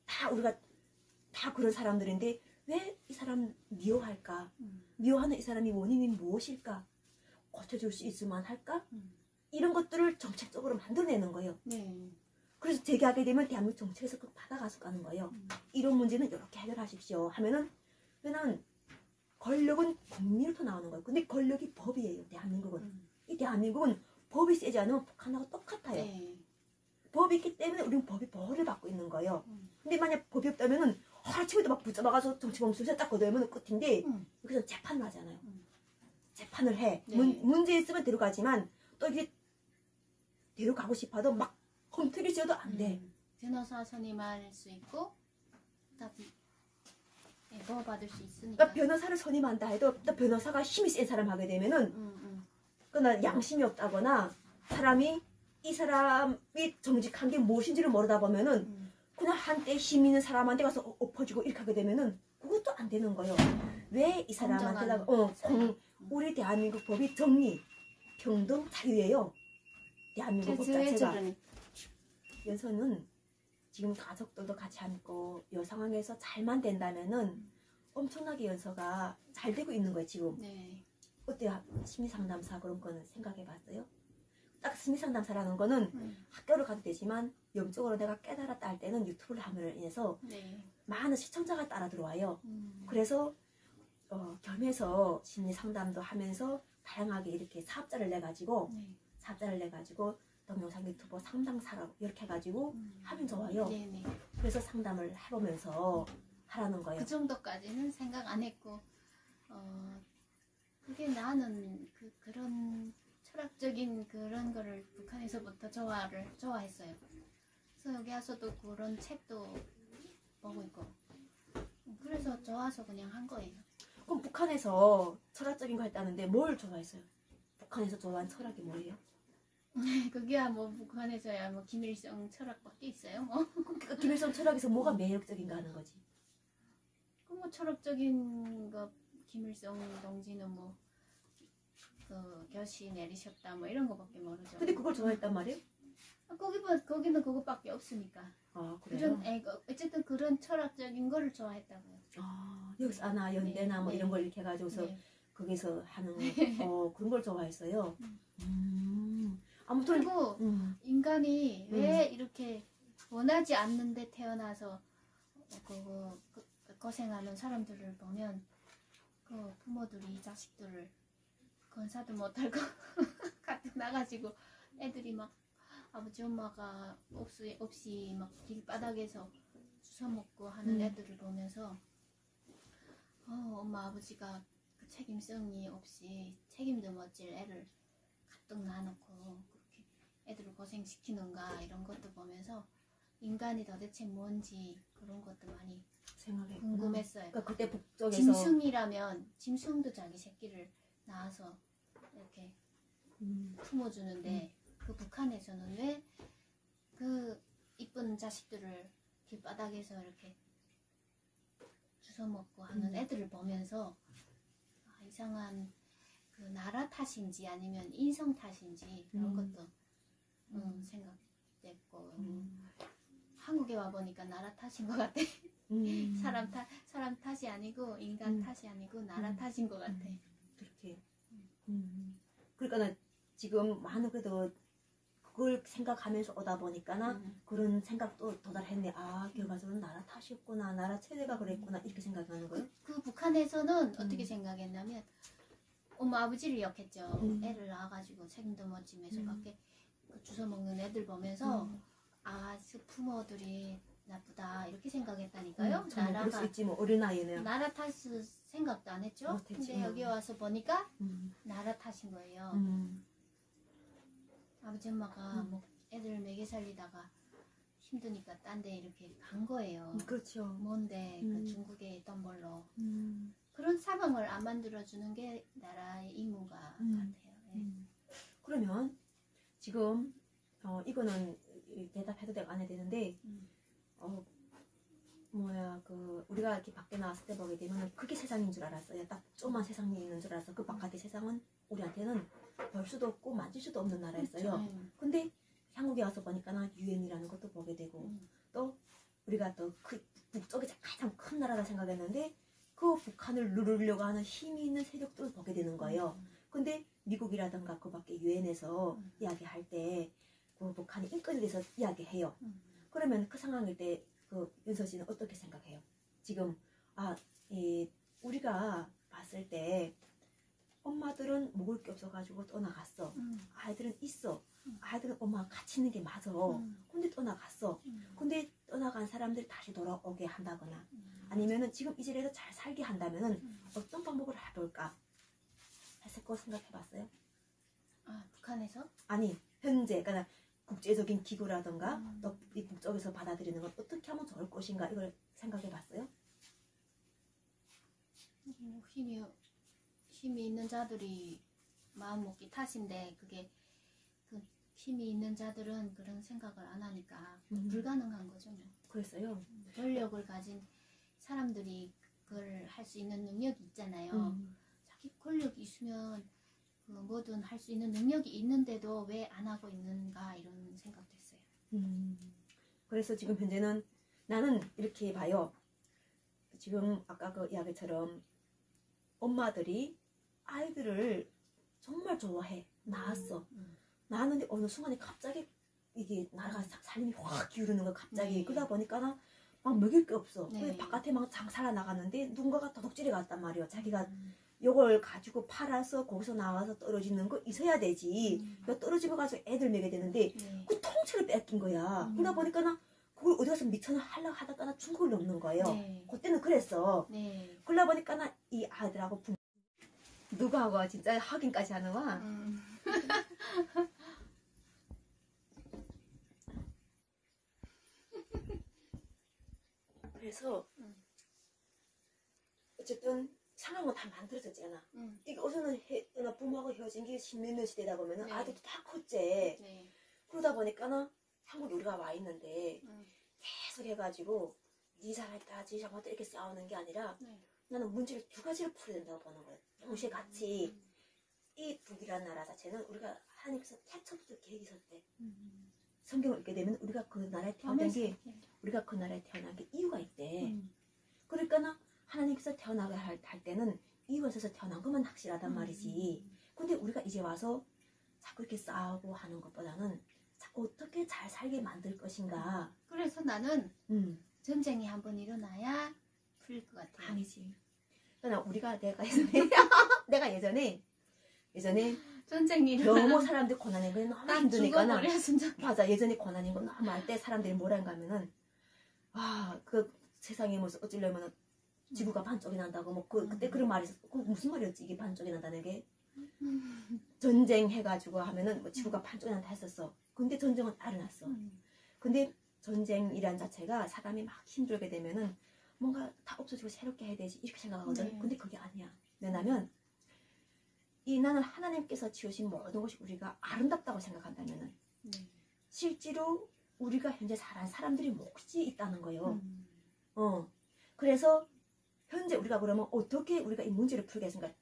다 우리가 다 그런 사람들인데 왜 이 사람 미워할까? 미워하는 이 사람이 원인이 무엇일까? 고쳐줄 수 있을만 할까? 이런 것들을 정책적으로 만들어내는 거예요. 네. 그래서 재계하게 되면 대한민국 정책에서 꼭 받아가서 가는 거예요. 이런 문제는 이렇게 해결하십시오 하면은 왜냐면 권력은 국민으로부터 나오는 거예요. 근데 권력이 법이에요. 대한민국은. 이 대한민국은 법이 세지 않으면 북한하고 똑같아요. 네. 법이 있기 때문에 우리는 법이 보호를 받고 있는 거예요. 근데 만약 법이 없다면은 하루치고도 막 붙잡아가서 정치범수에 딱 걷어내면 끝인데 여기서 재판을 하잖아요. 재판을 해. 네. 문제 있으면 데려가지만 또 이게 데려가고 싶어도 막 홈트리지어도 안 돼. 변호사 선임할 수 있고 다 보호받을 수 있으니까. 그러니까 변호사를 선임한다 해도 또 변호사가 힘이 센 사람 하게 되면은 그나 양심이 없다거나 사람이 이 사람이 정직한 게 무엇인지를 모르다 보면은 그냥 한때 힘 있는 사람한테 가서 엎어지고 이렇게 하게 되면은 그것도 안 되는 거예요. 왜 이 사람한테다가 우리 대한민국 법이 정의, 평등, 자유예요. 대한민국 법 자체가. 연서는 지금 가족들도 같이 앉고 이 상황에서 잘만 된다면은 엄청나게 연서가 잘 되고 있는 거예요 지금. 네. 어때요? 심리상담사 그런 거는 생각해봤어요? 딱 심리상담사라는 거는 학교를 가도 되지만 영적으로 내가 깨달았다 할 때는 유튜브를 함으로 인해서 네. 많은 시청자가 따라 들어와요. 그래서 겸해서 심리상담도 하면서 다양하게 이렇게 사업자를 내가지고 동영상 유튜버 상담사라고 이렇게 해가지고 하면 좋아요. 네네. 그래서 상담을 해보면서 하라는 거예요. 그 정도까지는 생각 안 했고 그게 나는 그런 철학적인 그런 거를 북한에서부터 좋아했어요. 그래서 여기 와서도 그런 책도 보고 있고 그래서 좋아서 그냥 한 거예요. 그럼 북한에서 철학적인 거 했다는데 뭘 좋아했어요? 북한에서 좋아하는 철학이 뭐예요? 그게야 뭐 북한에서야 뭐 김일성 철학밖에 있어요 뭐. 그러니까 김일성 철학에서 뭐가 매력적인가 하는 거지. 그 뭐 철학적인 거 김일성 동지는 뭐 그 결시 내리셨다 뭐 이런 거밖에 모르죠. 근데 그걸 좋아했단 말이에요? 거기는 그것밖에 없으니까. 아 그런 그래요? 어쨌든 그런 철학적인 거를 좋아했다고요. 아 여기서 아나 연대나 뭐 네. 이런 걸 이렇게 해가지고서 네. 거기서 하는 그런 걸 좋아했어요. 아무튼 그리고 인간이 왜 이렇게 원하지 않는데 태어나서 고생하는 사람들을 보면 그 부모들이 자식들을 건사도 못하고 갖다 나가지고 애들이 막 아버지 엄마가 없이 막 길바닥에서 주워 먹고 하는 애들을 보면서 엄마 아버지가 그 책임성이 없이 책임도 못 질 애를 가뜩 놔놓고 그렇게 애들을 고생시키는가 이런 것도 보면서 인간이 도대체 뭔지 그런 것도 많이 생각했구나. 궁금했어요. 그러니까 그때 북쪽에서 짐승이라면 짐승도 자기 새끼를 낳아서 이렇게 품어주는데 그 북한에서는 왜 그 이쁜 자식들을 길바닥에서 이렇게 주워 먹고 하는 애들을 보면서 이상한 그 나라 탓인지 아니면 인성 탓인지 그런 것도 생각됐고 한국에 와 보니까 나라 탓인 것 같아. 사람 탓이 아니고 인간 탓이 아니고 나라 탓인 것 같아. 그렇게. 그러니까 나 지금 많은 그래도 그걸 생각하면서 오다 보니까나 그런 생각도 도달했네. 아 결과적으로 나라 탓이었구나. 나라 체제가 그랬구나. 이렇게 생각하는 거예요. 그 북한에서는 어떻게 생각했냐면 엄마 아버지를 욕했죠. 애를 낳아가지고 책임도 못 지면서 밖에 그 주워 먹는 애들 보면서 부모들이 나쁘다 이렇게 생각했다니까요. 정말 그럴 수 있지 뭐 어린 나이에는. 나라 탓을 생각도 안 했죠. 근데 여기 와서 보니까 나라 탓인 거예요. 아버지 엄마가 뭐 애들 먹여 살리다가 힘드니까 딴 데 이렇게 간 거예요. 그렇죠. 뭔데 그 중국에 돈 벌러. 그런 상황을 안 만들어주는 게 나라의 임무가 같아요. 네. 그러면 지금 이거는 대답해도 되고 안 해도 되는데 우리가 이렇게 밖에 나왔을 때 보게 되면 그게 세상인 줄 알았어요. 딱 조그만 세상이 있는 줄 알았어. 그 바깥의 세상은 우리한테는 볼 수도 없고 만질 수도 없는 나라였어요. 근데 한국에 와서 보니까 유엔이라는 것도 보게 되고 또 우리가 또 그 북쪽이 가장 큰 나라라 생각했는데 그 북한을 누르려고 하는 힘이 있는 세력들을 보게 되는 거예요. 근데 미국이라든가 그 밖에 유엔에서 이야기할 때 그 북한의 인권에 대해서 이야기해요. 그러면 그 상황일 때 그 윤서 씨는 어떻게 생각해요? 지금 우리가 봤을 때 엄마들은 먹을 게 없어가지고 떠나갔어. 아이들은 있어. 아이들은 엄마가 같이 있는 게 맞아. 근데 떠나갔어. 근데 떠나간 사람들 다시 돌아오게 한다거나 아니면은 지금 이 자리에서 잘 살게 한다면은 어떤 방법을 해볼까? 했을 거 생각해봤어요? 북한에서? 아니 현재 그러니까 국제적인 기구라던가 또 이 북쪽에서 받아들이는 건 어떻게 하면 좋을 것인가 이걸 생각해봤어요? 힘이 있는 자들이 마음 먹기 탓인데 그게 그 힘이 있는 자들은 그런 생각을 안 하니까 불가능한 거죠. 뭐. 그랬어요. 권력을 가진 사람들이 그걸 할 수 있는 능력이 있잖아요. 자기 권력이 있으면 그 뭐든 할 수 있는 능력이 있는데도 왜 안 하고 있는가 이런 생각도 했어요. 그래서 지금 현재는 나는 이렇게 봐요. 지금 아까 그 이야기처럼 엄마들이 아이들을 정말 좋아해. 낳았어. 낳았는데 어느 순간에 갑자기 이게 나라가 살림이 확 기울는 거 갑자기. 그러다 보니까 막 먹일 게 없어. 네. 바깥에 막 장사를 나갔는데 누군가가 도둑질해 갔단 말이야. 자기가 요걸 가지고 팔아서 거기서 나와서 떨어지는 거 있어야 되지. 떨어진 거 가지고 애들 먹여야 되는데 그 통째로 뺏긴 거야. 그러다 보니까 그걸 어디 가서 미천을 하려고 하다가 중국을 넘는 거예요. 그때는 그랬어. 그러다 보니까 이 아들하고 누구하고 진짜 확인까지 하는 거야. 그래서 어쨌든 상황은 다 만들어졌잖아. 응. 이게 어서는 부모하고 헤어진 게 10몇 년 시대다 보면은 네. 아들도 다 컸지. 네. 그러다 보니까는 한국에 우리가 와 있는데 응. 계속 해가지고 니 잘했다, 지 잘못했다 이렇게 싸우는 게 아니라 네. 나는 문제를 두 가지로 풀어야 된다고 보는 거예요. 동시에 같이 이 북이라는 나라 자체는 우리가 하나님께서 태초부터 계획이 있었대. 성경을 읽게 되면 우리가 그 나라에 태어난 게 우리가 그 나라에 태어난 게 이유가 있대. 그러니까 하나님께서 태어나게 할 때는 이유가 있어서 태어난 것만 확실하단 말이지. 근데 우리가 이제 와서 자꾸 이렇게 싸우고 하는 것보다는 자꾸 어떻게 잘 살게 만들 것인가. 그래서 나는 전쟁이 한번 일어나야 풀릴 것 같아요. 아니지. 그러나 내가 예전에 전쟁이 일어나 너무 사람들 고난인 거 너무 딱 힘드니까 죽어버렸으면 좋겠어. 맞아. 예전에 고난인 거 너무 할 때 사람들이 뭐라 하면은 그 세상에 무슨 어찌려면 지구가 반쪽이 난다고 뭐 그때 그런 말이 있었어. 그 무슨 말이었지 이게 반쪽이 난다는 게 전쟁 해가지고 하면은 뭐 지구가 반쪽이 난다 했었어. 근데 전쟁은 일어났어. 근데 전쟁이란 자체가 사람이 막 힘들게 되면은 뭔가 다 없어지고 새롭게 해야 되지 이렇게 생각하거든. 네. 근데 그게 아니야. 왜냐면 나는 하나님께서 지으신 모든 것이 우리가 아름답다고 생각한다면은 실제로 우리가 현재 살아가는 사람들이 몫이 있다는 거예요. 그래서 현재 우리가 그러면 어떻게 우리가 이 문제를 풀겠습니까?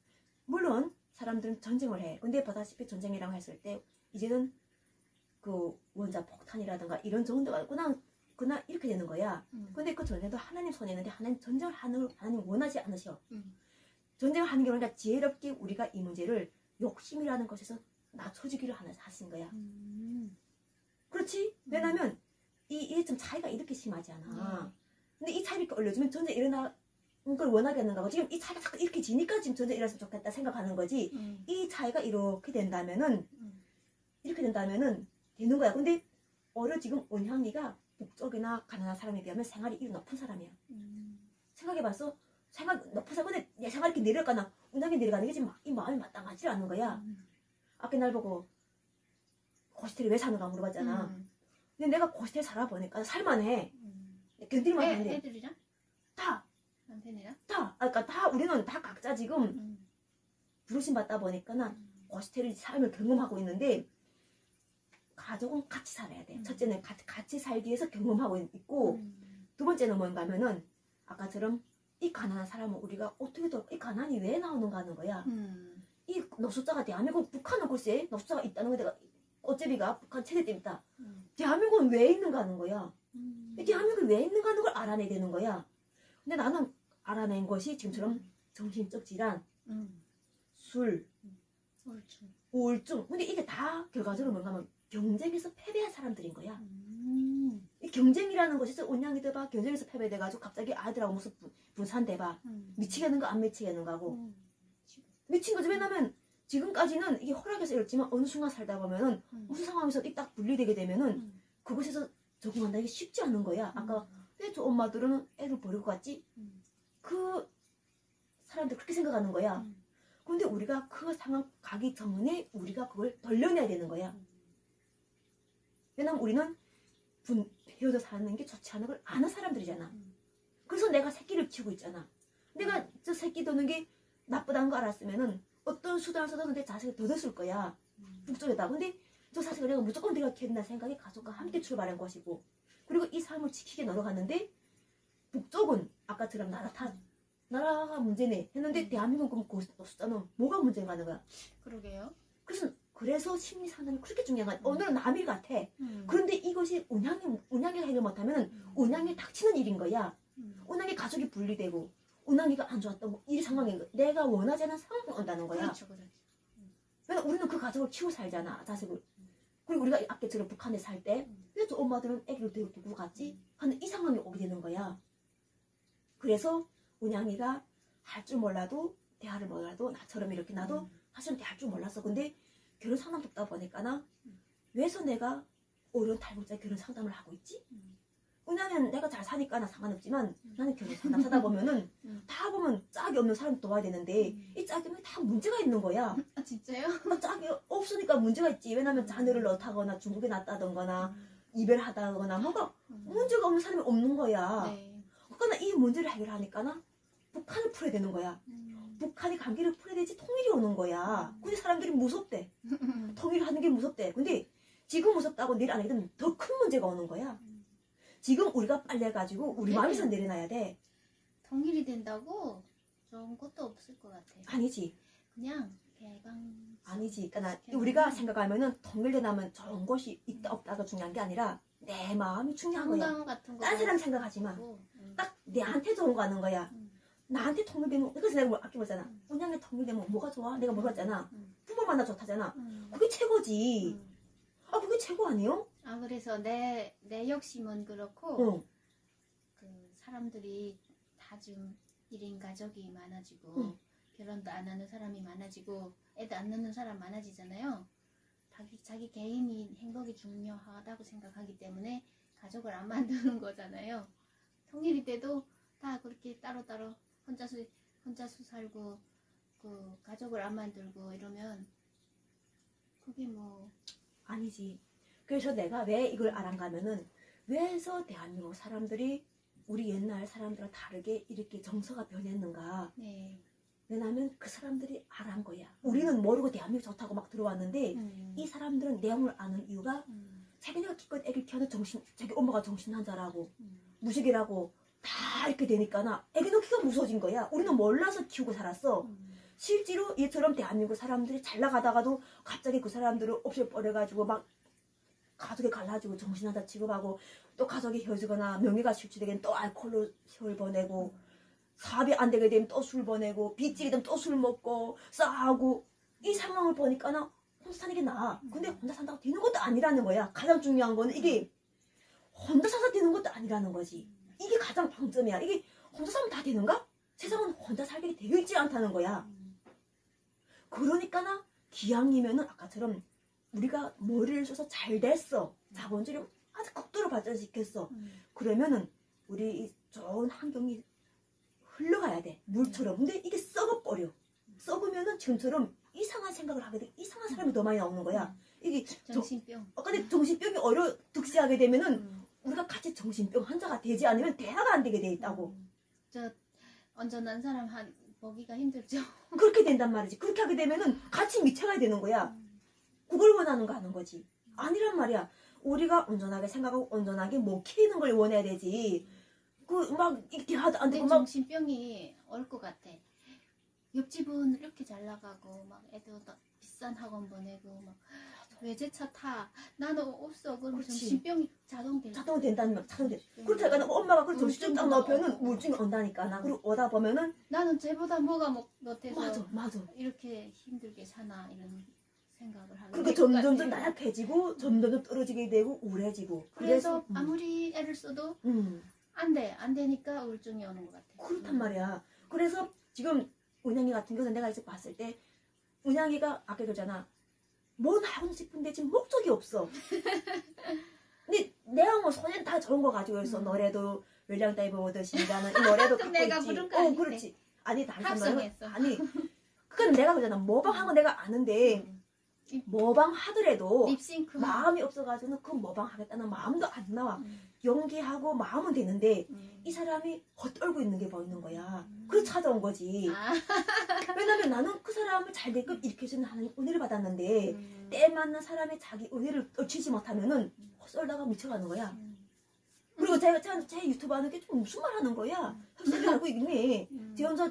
물론 사람들은 전쟁을 해. 근데 보다시피 전쟁이라고 했을 때 이제는 그 원자 폭탄이라든가 이런 정도가 그냥 이렇게 되는 거야. 근데 그 전쟁도 하나님 손에 있는데 하나님 전쟁을 하나님 원하지 않으셔. 전쟁을 하는 게 그러니까 지혜롭게 우리가 이 문제를 욕심이라는 것에서 낮춰주기를 하신 거야. 그렇지? 왜냐면 이게 좀 차이가 이렇게 심하지 않아. 근데 이 차이를 이렇게 올려주면 전쟁 일어나는 걸 원하겠는가 봐. 지금 이 차이가 자꾸 이렇게 지니까 지금 전쟁 일어났으면 좋겠다 생각하는 거지. 이 차이가 이렇게 된다면은 되는 거야. 근데 지금 은향이가 북쪽이나 가난한 사람에 비하면 생활이 높은 사람이야. 생각해봤어? 생활 높은 사람. 근데 내 생활이 이렇게 내려가나 은향이 내려가는 게 지금 이 마음이 마땅하지 않는 거야. 아까 날 보고 고시텔에 왜 사는가 물어봤잖아. 근데 내가 고시텔에 살아보니까 살만해. 견딜만 한데 애들이랑? 다 남편이랑? 그러니까 다 우리는 다 각자 지금 부르심 받다 보니까는 고시텔의 삶을 경험하고 있는데 가족은 같이 살아야 돼. 첫째는 같이 살기 위해서 경험하고 있고 두 번째는 뭔가 하면은 아까처럼 이 가난한 사람은 우리가 어떻게 이 가난이 왜 나오는가 하는 거야. 이 노숙자가 대한민국 북한은 글쎄 노숙자가 있다는 거 내가 어차피가 북한 체제 때문에 있다. 대한민국은 왜 있는가 하는 거야. 대한민국이 왜 있는가 하는 걸 알아내야 되는 거야. 근데 나는 알아낸 것이 지금처럼 정신적 질환, 술, 우울증. 근데 이게 다 결과적으로 뭔가 하면 경쟁에서 패배한 사람들인 거야. 이 경쟁이라는 것에서 온양이 돼봐. 경쟁에서 패배돼가지고 갑자기 아들하고 무슨 분산돼봐. 미치겠는가 안 미치겠는가 하고. 미친 거지. 왜냐면 지금까지는 이게 허락해서 이렇지만 어느 순간 살다 보면은 무슨 상황에서 딱 분리되게 되면은 그곳에서 적응한다. 이게 쉽지 않은 거야. 아까 왜 저 엄마들은 애를 버리고 갔지? 그 사람들 그렇게 생각하는 거야. 근데 우리가 그 상황 가기 전에 우리가 그걸 돌려내야 되는 거야. 왜냐면 우리는 헤어져 사는 게 좋지 않은 걸 아는 사람들이잖아. 그래서 내가 새끼를 키우고 있잖아. 내가 저 새끼 두는 게 나쁘다는 거 알았으면은 어떤 수단을 써도 내 자식을 더 뒀을 거야. 북쪽에다. 근데 저 자식을 내가 무조건 내가 키운다 생각이 가족과 함께 출발한 것이고, 그리고 이 삶을 지키게 노력하는데 북쪽은 아까처럼 나라가 문제네 했는데 대한민국 숫자는 뭐가 문제가 하는 거야. 그러게요. 그래서 심리 상담이 그렇게 중요한 거야. 오늘은 남일 같아. 그런데 이것이 운양이가 해결 못하면 운양이 닥치는 일인 거야. 운양이 가족이 분리되고 운양이가 안 좋았던 뭐 이 상황인 거야. 내가 원하지 않는 상황이 온다는 거야. 그렇죠. 왜냐면 우리는 그 가족을 키우고 살잖아. 자식을. 그리고 우리가 아까처럼 북한에 살 때 왜 저 엄마들은 애기를 두고 갔지? 하는 이 상황이 오게 되는 거야. 그래서 운양이가 할 줄 몰라도 대화를 몰라도 나처럼 이렇게 나도 사실은 대할 줄 몰랐어. 근데 결혼 상담 듣다 보니까 왜서 내가 어려운 탈북자 결혼 상담을 하고 있지? 왜냐면 내가 잘 사니까 나 상관없지만 나는 결혼 상담 하다 보면은 다 보면 짝이 없는 사람 도와야 되는데 이 짝이 없는 다 문제가 있는 거야. 아 진짜요? 짝이 없으니까 문제가 있지. 왜냐면 자녀를 넣다거나 중국에 놨다던거나 이별하다거나 뭐가 문제가 없는 사람이 없는 거야. 네. 그러니까 이 문제를 해결하니까 북한을 풀어야 되는 거야. 북한이 관계를 풀어야 되지 통일이 오는 거야. 근데 사람들이 무섭대. 통일하는 게 무섭대. 근데 지금 무섭다고 내일 안 하게 되면 더 큰 문제가 오는 거야. 지금 우리가 빨리 해가지고 우리 마음에서 내려놔야 돼. 통일이 된다고 좋은 것도 없을 것 같아. 아니지. 그냥 개방. 아니지. 그러니까 우리가 생각하면은 통일되나면 좋은 것이 있다 없다가 중요한 게 아니라 내 마음이 중요한 거야. 상담 같은 거. 딴 사람 생각하지 마. 딱 내한테 좋은 거 하는 거야. 나한테 통일되면, 그래서 내가 아까 말했잖아. 운양에 통일되면 뭐가 좋아? 내가 물어봤잖아. 부모 만나 좋다잖아. 그게 최고지. 아, 그게 최고 아니요? 아, 그래서 내 욕심은 그렇고, 그 사람들이 다 좀 1인 가족이 많아지고, 결혼도 안 하는 사람이 많아지고, 애도 안 낳는 사람 많아지잖아요. 자기 개인이 행복이 중요하다고 생각하기 때문에 가족을 안 만드는 거잖아요. 통일이 돼도 다 그렇게 따로따로 혼자서 살고, 그 가족을 안 만들고 이러면 그게 뭐 아니지. 그래서 내가 왜 이걸 알아가면은 왜서 대한민국 사람들이 우리 옛날 사람들과 다르게 이렇게 정서가 변했는가. 네. 왜냐면 그 사람들이 알아한 거야. 우리는 모르고 대한민국 좋다고 막 들어왔는데 이 사람들은 내용을 아는 이유가 자기네가 기껏 애기 키워도 자기 엄마가 정신환자라고 무식이라고 다 이렇게 되니까 애기는 키가 무서워진 거야. 우리는 몰라서 키우고 살았어. 실제로 이처럼 대한민국 사람들이 잘 나가다가도 갑자기 그 사람들을 없애버려가지고 막 가족에 갈라지고 정신환자 취급하고 또 가족이 헤어지거나 명예가 실추되면 또 알코올로 세월 보내고 사업이 안 되게 되면 또 술 보내고 빚지게 되면 또 술 먹고 싸우고 이 상황을 보니까 나 혼자 사는 게 나아. 근데 혼자 산다고 되는 것도 아니라는 거야. 가장 중요한 거는 이게 혼자 사서 되는 것도 아니라는 거지. 이게 가장 방점이야. 이게 혼자 살면 다 되는가? 세상은 혼자 살게 되어 있지 않다는 거야. 그러니까 나 기왕이면은 아까처럼 우리가 머리를 써서 잘 됐어. 자본주의 아주 극도로 발전시켰어. 그러면은 우리 이 좋은 환경이 흘러가야 돼. 물처럼. 근데 이게 썩어버려. 썩으면은 지금처럼 이상한 생각을 하게 돼. 이상한 사람이 더 많이 나오는 거야. 이게 정신병. 근데 정신병이 득세하게 되면은 우리가 같이 정신병 환자가 되지 않으면 대화가 안 되게 돼 있다고. 저 온전한 사람 보기가 힘들죠. 그렇게 된단 말이지. 그렇게 하게 되면은 같이 미쳐가야 되는 거야. 그걸 원하는 거 하는 거지. 아니란 말이야. 우리가 온전하게 생각하고 온전하게 먹히는 걸 원해야 되지. 그 막 대화도 안 되고 막 정신병이 올 것 같아. 옆집은 이렇게 잘 나가고 막 애들 비싼 학원 보내고 막 외제차 타. 나는 없어. 그럼 그렇지. 정신병이 자동 된다는 말. 그렇다니까 엄마가 그 정신병 딱 넣으면은 우울증이 온다니까. 나 그리고 오다 보면은 나는 쟤보다 뭐가 못해서 맞아. 이렇게 힘들게 사나 이런 생각을 하게 그러니까 점점점 나약해지고 점점점 떨어지게 되고 우울해지고. 그래서 아무리 애를 써도 안 되니까 우울증이 오는 것 같아. 그렇단 말이야. 그래서 지금 은양이 같은 경우는 내가 이제 봤을 때 은양이가 아까 그러잖아. 뭔 하고 싶은데 지금 목적이 없어. 근데 내가 뭐 손엔 다 좋은 거 가지고 있어. 노래도 웰량 다이브 오듯이라는 이 노래도 갖고 내가 있지. 부른 거 아닌데. 그렇지. 아니 다른 합성했어. 아니 그건 내가 그러잖아. 모방한 거 내가 아는데 모방하더라도 립싱크 마음이 없어가지고는 그 모방하겠다는 마음도 안 나와. 연기하고 마음은 되는데 이 사람이 헛떨고 있는 게 보이는 거야. 그래서 찾아온 거지. 왜냐면 나는 그 사람을 잘 되게끔 이렇게 해주는 하나님 은혜를 받았는데 때 맞는 사람이 자기 은혜를 떨치지 못하면은 헛썰다가 미쳐가는 거야. 그리고 제 유튜브 하는 게 좀 무슨 말 하는 거야. 헛소리 하고 있네. 제 혼자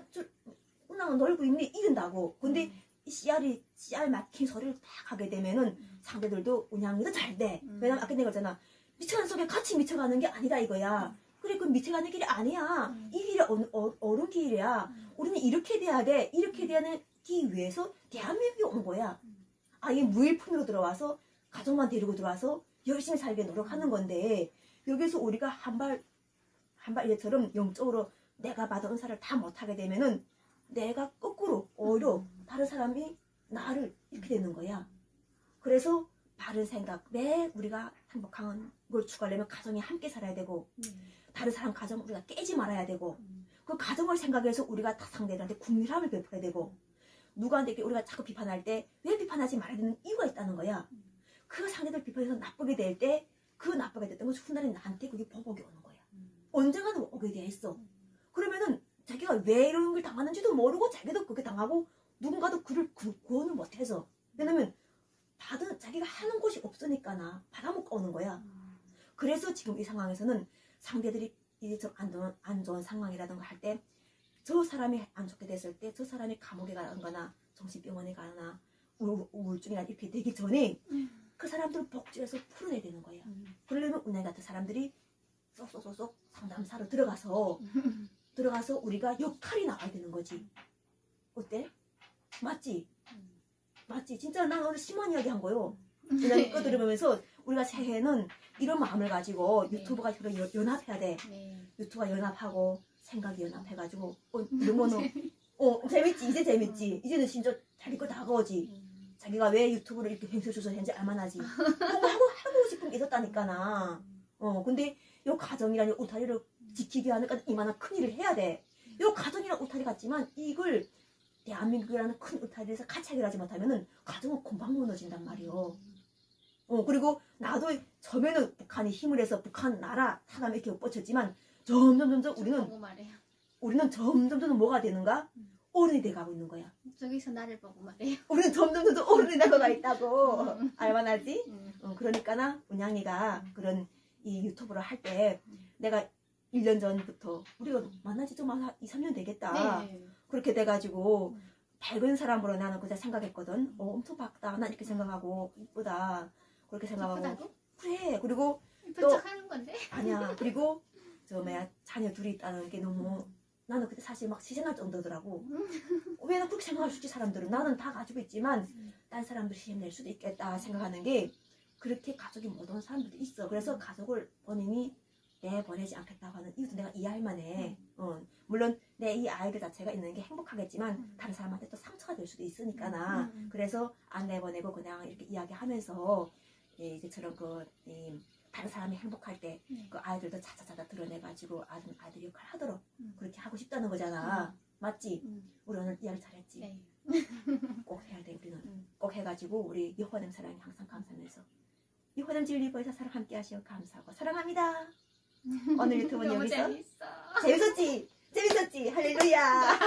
운항은 놀고 있네. 이른다고. 근데 씨알 막힌 소리를 딱 하게 되면은 상대들도 운양이도 잘 돼. 왜냐면 아까 내가 그랬잖아. 미쳐가는 속에 같이 미쳐가는 게 아니다 이거야. 그래 그 미쳐가는 길이 아니야. 이 길이 옳은 길이야. 우리는 이렇게 돼야 돼. 이렇게 되기 위해서 대한민국에 온 거야. 아예 무일푼으로 들어와서 가족만 데리고 들어와서 열심히 살게 노력하는 건데 여기서 우리가 한 발 이제처럼 영적으로 내가 받은 은사를 다 못하게 되면은 내가 거꾸로 오히려 다른 사람이 나를 이렇게 되는 거야. 그래서 바른 생각, 매 우리가 행복한 걸 추구하려면 가정이 함께 살아야 되고 다른 사람 가정 우리가 깨지 말아야 되고 그 가정을 생각해서 우리가 상대들한테 국민함을 베풀어야 되고 누구한테 우리가 자꾸 비판할 때 왜 비판하지 말아야 되는 이유가 있다는 거야. 그 상대들 비판해서 나쁘게 될 때 그 나쁘게 됐던 건 훗날에 나한테 그게 보복이 오는 거야. 언젠가는 오게 돼 있어. 그러면은 자기가 왜 이런 걸 당하는지도 모르고 자기도 그렇게 당하고 누군가도 그를 구원을 못해서. 왜냐면 받은 자기가 하는 곳이 없으니까나 받아먹고 오는 거야. 그래서 지금 이 상황에서는 상대들이 이제 좀 안 좋은 상황이라든가 할 때 저 사람이 안 좋게 됐을 때 저 사람이 감옥에 가거나 정신병원에 가거나 우울증이나 이렇게 되기 전에 그 사람들을 복지해서 풀어내야 되는 거예요. 그러려면 은혜 같은 사람들이 쏙쏙쏙쏙 상담사로 들어가서 우리가 역할이 나와야 되는 거지. 어때? 맞지? 맞지? 진짜 난 오늘 심한 이야기 한 거요. 그냥 거 들으면서 우리가 새해는 이런 마음을 가지고 유튜브가 서로 연합해야 돼. 유튜브가 연합하고 생각이 연합해가지고 이런 거는 재밌지. 이제 재밌지. 이제는 진짜 자기 거 다가오지. 자기가 왜 유튜브를 이렇게 횡설수설했는지 알만하지. 뭔가 하고 싶은 게 있었다니까 나. 근데 요 가정이라는 울타리를 지키기 하니까 이만한 큰 일을 해야 돼. 요 가정이란 울타리 같지만 이걸 대한민국이라는 큰 울타리에서 같이 해결하지 못하면은 가정은 금방 무너진단 말이요. 그리고 나도 처음에는 북한이 힘을 해서 북한 나라 사람 이렇게 뻗쳤지만 점점 우리는 점점 뭐가 되는가? 어른이 돼가고 있는 거야. 저기서 나를 보고 말해요. 우리는 점점 어른이 돼가고 있다고. 알만하지? 그러니까나 운양이가 그런 이 유튜브를 할 때 내가 1년 전부터 우리가 만나지 좀 한 2, 3년 되겠다. 네. 그렇게 돼가지고 밝은 사람으로 나는 그냥 생각했거든. 엄청 밝다. 난 이렇게 생각하고 이쁘다. 그렇게 생각하고. 이쁘다고? 그래. 그리고 이쁜 척 하는 건데? 아니야. 그리고 자녀 둘이 있다는 게 너무 나는 그때 사실 막 시샘날 정도더라고. 왜 난 그렇게 생각할 수 있지 사람들은. 나는 다 가지고 있지만 딴 사람들 시샘낼 수도 있겠다 생각하는 게 그렇게 가족이 못 오는 사람들도 있어. 그래서 가족을 본인이 내보내지 않겠다고 하는 이유도 내가 이해할 만해. 물론 내 이 아이들 자체가 있는 게 행복하겠지만 다른 사람한테 또 상처가 될 수도 있으니까 나. 그래서 안 내보내고 그냥 이렇게 이야기하면서 이제처럼 다른 사람이 행복할 때 그 아이들도 자자자자 드러내가지고 아들 역할 하도록 그렇게 하고 싶다는 거잖아. 맞지? 우리 오늘 이야기 잘했지? 네. 꼭 해야 돼 우리는. 꼭 해가지고 우리 여호와님 사랑이 항상 감사하면서 여호와님 진리보에서 사랑 함께 하시어 감사하고 사랑합니다. 오늘 유튜브는 너무 여기서 재밌어. 재밌었지? 할렐루야.